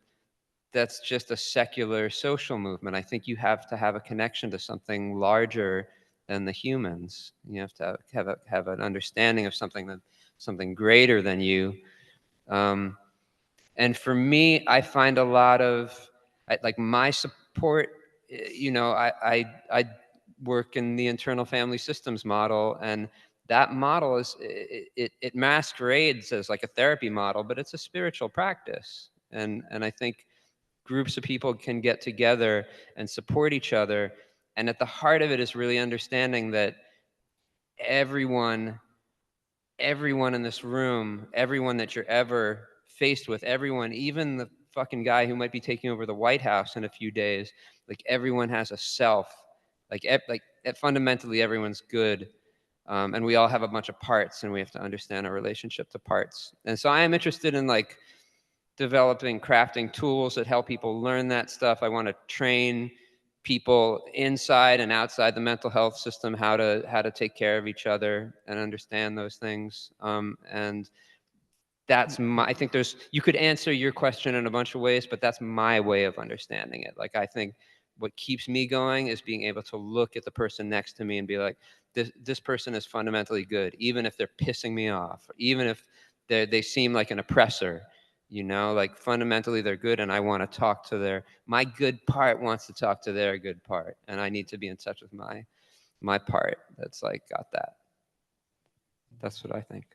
that's just a secular social movement. I think you have to have a connection to something larger than the humans. You have to have an understanding of something greater than you. And for me, I find a lot of like my support. I work in the internal family systems model, and that model it masquerades as like a therapy model, but it's a spiritual practice. And I think groups of people can get together and support each other. And at the heart of it is really understanding that everyone in this room, everyone that you're ever faced with, everyone, even the fucking guy who might be taking over the White House in a few days, like everyone has a self. Like fundamentally everyone's good. And we all have a bunch of parts, and we have to understand our relationship to parts. And so I am interested in like developing, crafting tools that help people learn that stuff. I want to train people inside and outside the mental health system how to take care of each other and understand those things. And that's I think you could answer your question in a bunch of ways, but that's my way of understanding it. Like, I think what keeps me going is being able to look at the person next to me and be like, this person is fundamentally good, even if they're pissing me off, even if they seem like an oppressor. Like fundamentally they're good, and I want to talk to my good part wants to talk to their good part, and I need to be in touch with my part that's like got that. That's what I think.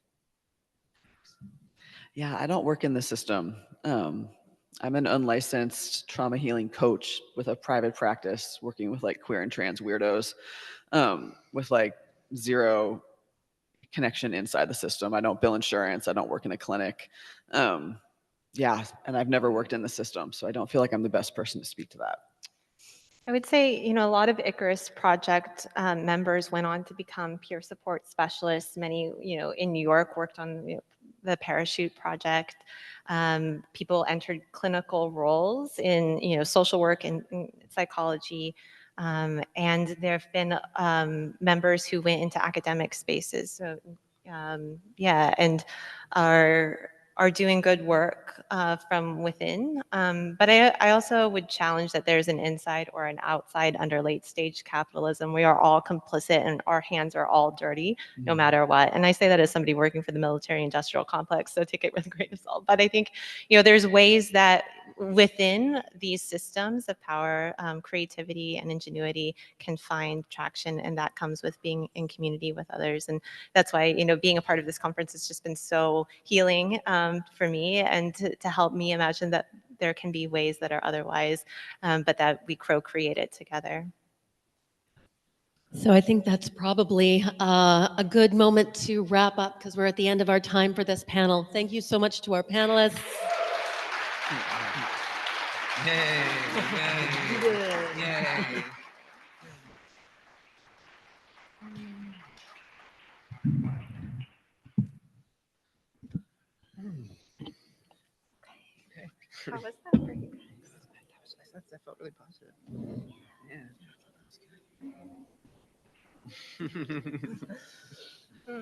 Yeah, I don't work in the system. I'm an unlicensed trauma healing coach with a private practice working with like queer and trans weirdos, with like zero connection inside the system. I don't bill insurance. I don't work in a clinic. Yeah, and I've never worked in the system, so I don't feel like I'm the best person to speak to that. I would say, a lot of Icarus Project members went on to become peer support specialists. Many, in New York worked on the Parachute Project. People entered clinical roles in, social work and psychology. And there have been members who went into academic spaces. So, yeah, and are doing good work from within. But I also would challenge that there's an inside or an outside under late stage capitalism. We are all complicit and our hands are all dirty no matter what. And I say that as somebody working for the military industrial complex, so take it with a grain of salt. But I think, there's ways that within these systems of power, creativity and ingenuity can find traction, and that comes with being in community with others. And that's why, being a part of this conference has just been so healing for me, and to help me imagine that there can be ways that are otherwise, but that we co-create it together. So I think that's probably a good moment to wrap up because we're at the end of our time for this panel. Thank you so much to our panelists. Yay, yay, yay. How was that for you guys? That felt really positive. Yeah. Yeah.